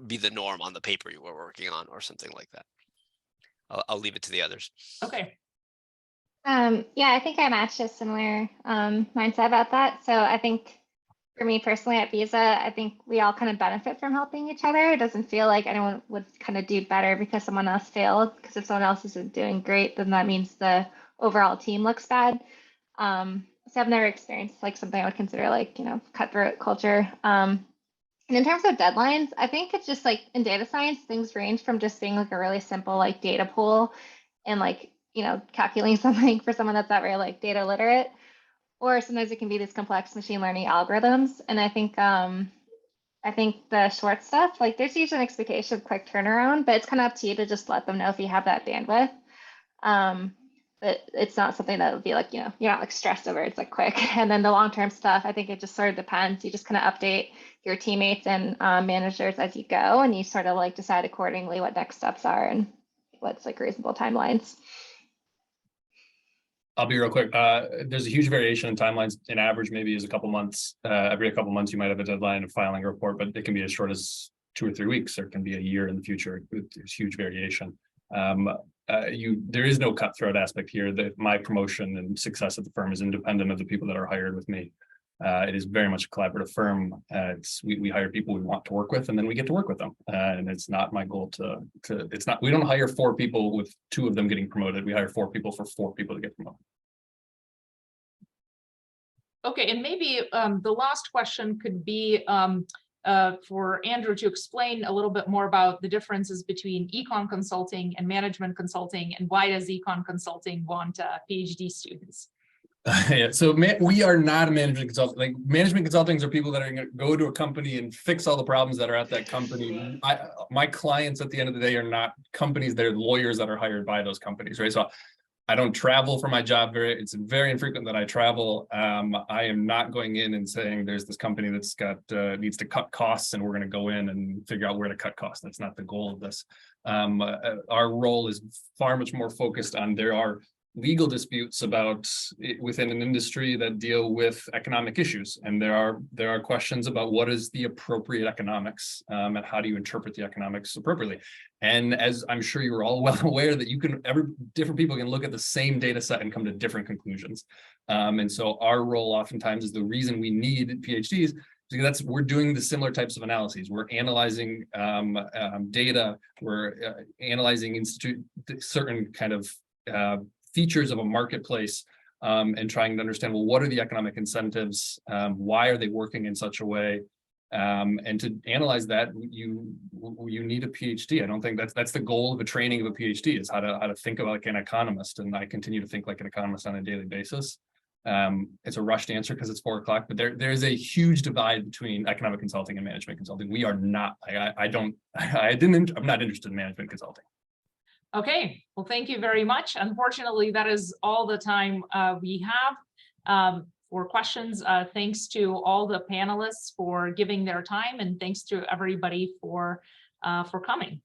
be the norm on the paper you were working on or something like that. I'll leave it to the others. Okay. Yeah, I think I matched a similar mindset about that. So I think for me personally at Visa, I think we all kind of benefit from helping each other. It doesn't feel like anyone would kind of do better because someone else failed, because if someone else isn't doing great, then that means the overall team looks bad. So I've never experienced like something I would consider like, cutthroat culture. And in terms of deadlines, I think it's just like in data science, things range from just being like a really simple like data pool and like, you know, calculating something for someone that's not very like data literate, or sometimes it can be these complex machine learning algorithms. And I think the short stuff, like there's usually an expectation of quick turnaround, but it's kind of up to you to just let them know if you have that bandwidth. But it's not something that would be like, you know, you're not like stressed over, it's like quick. And then the long-term stuff, I think it just sort of depends. You just kind of update your teammates and managers as you go, and you sort of like decide accordingly what next steps are and what's like reasonable timelines. I'll be real quick. There's a huge variation in timelines. In average, maybe is a couple months. Every couple months, you might have a deadline of filing a report, but it can be as short as 2 or 3 weeks. There can be a year in the future. There's huge variation. There is no cutthroat aspect here. That my promotion and success at the firm is independent of the people that are hired with me. It is very much a collaborative firm. We hire people we want to work with, and then we get to work with them. And it's not my goal it's not, we don't hire 4 people with 2 of them getting promoted. We hire 4 people for 4 people to get promoted. Okay, and maybe the last question could be for Andrew to explain a little bit more about the differences between econ consulting and management consulting, and why does econ consulting want PhD students? Yeah, so we are not a management consultant. Like management consultants are people that are going to go to a company and fix all the problems that are at that company. My clients at the end of the day are not companies; they're lawyers that are hired by those companies, right? So I don't travel for my job. It's very infrequent that I travel. I am not going in and saying there's this company that's got needs to cut costs, and we're going to go in and figure out where to cut costs. That's not the goal of this. Our role is far much more focused on there are legal disputes within an industry that deal with economic issues, and there are questions about what is the appropriate economics, and how do you interpret the economics appropriately. And as I'm sure you're all well aware that different people can look at the same data set and come to different conclusions. And so our role oftentimes is the reason we need PhDs, because we're doing the similar types of analyses. We're analyzing data, we're analyzing certain kind of features of a marketplace, and trying to understand, well, what are the economic incentives? Why are they working in such a way? And to analyze that, you need a PhD. I don't think that's the goal of a training of a PhD, is how to think about like an economist. And I continue to think like an economist on a daily basis. It's a rushed answer because it's 4 o'clock, but there is a huge divide between economic consulting and management consulting. We are not. I'm not interested in management consulting. Okay, well, thank you very much. Unfortunately, that is all the time we have for questions. Thanks to all the panelists for giving their time, and thanks to everybody for coming.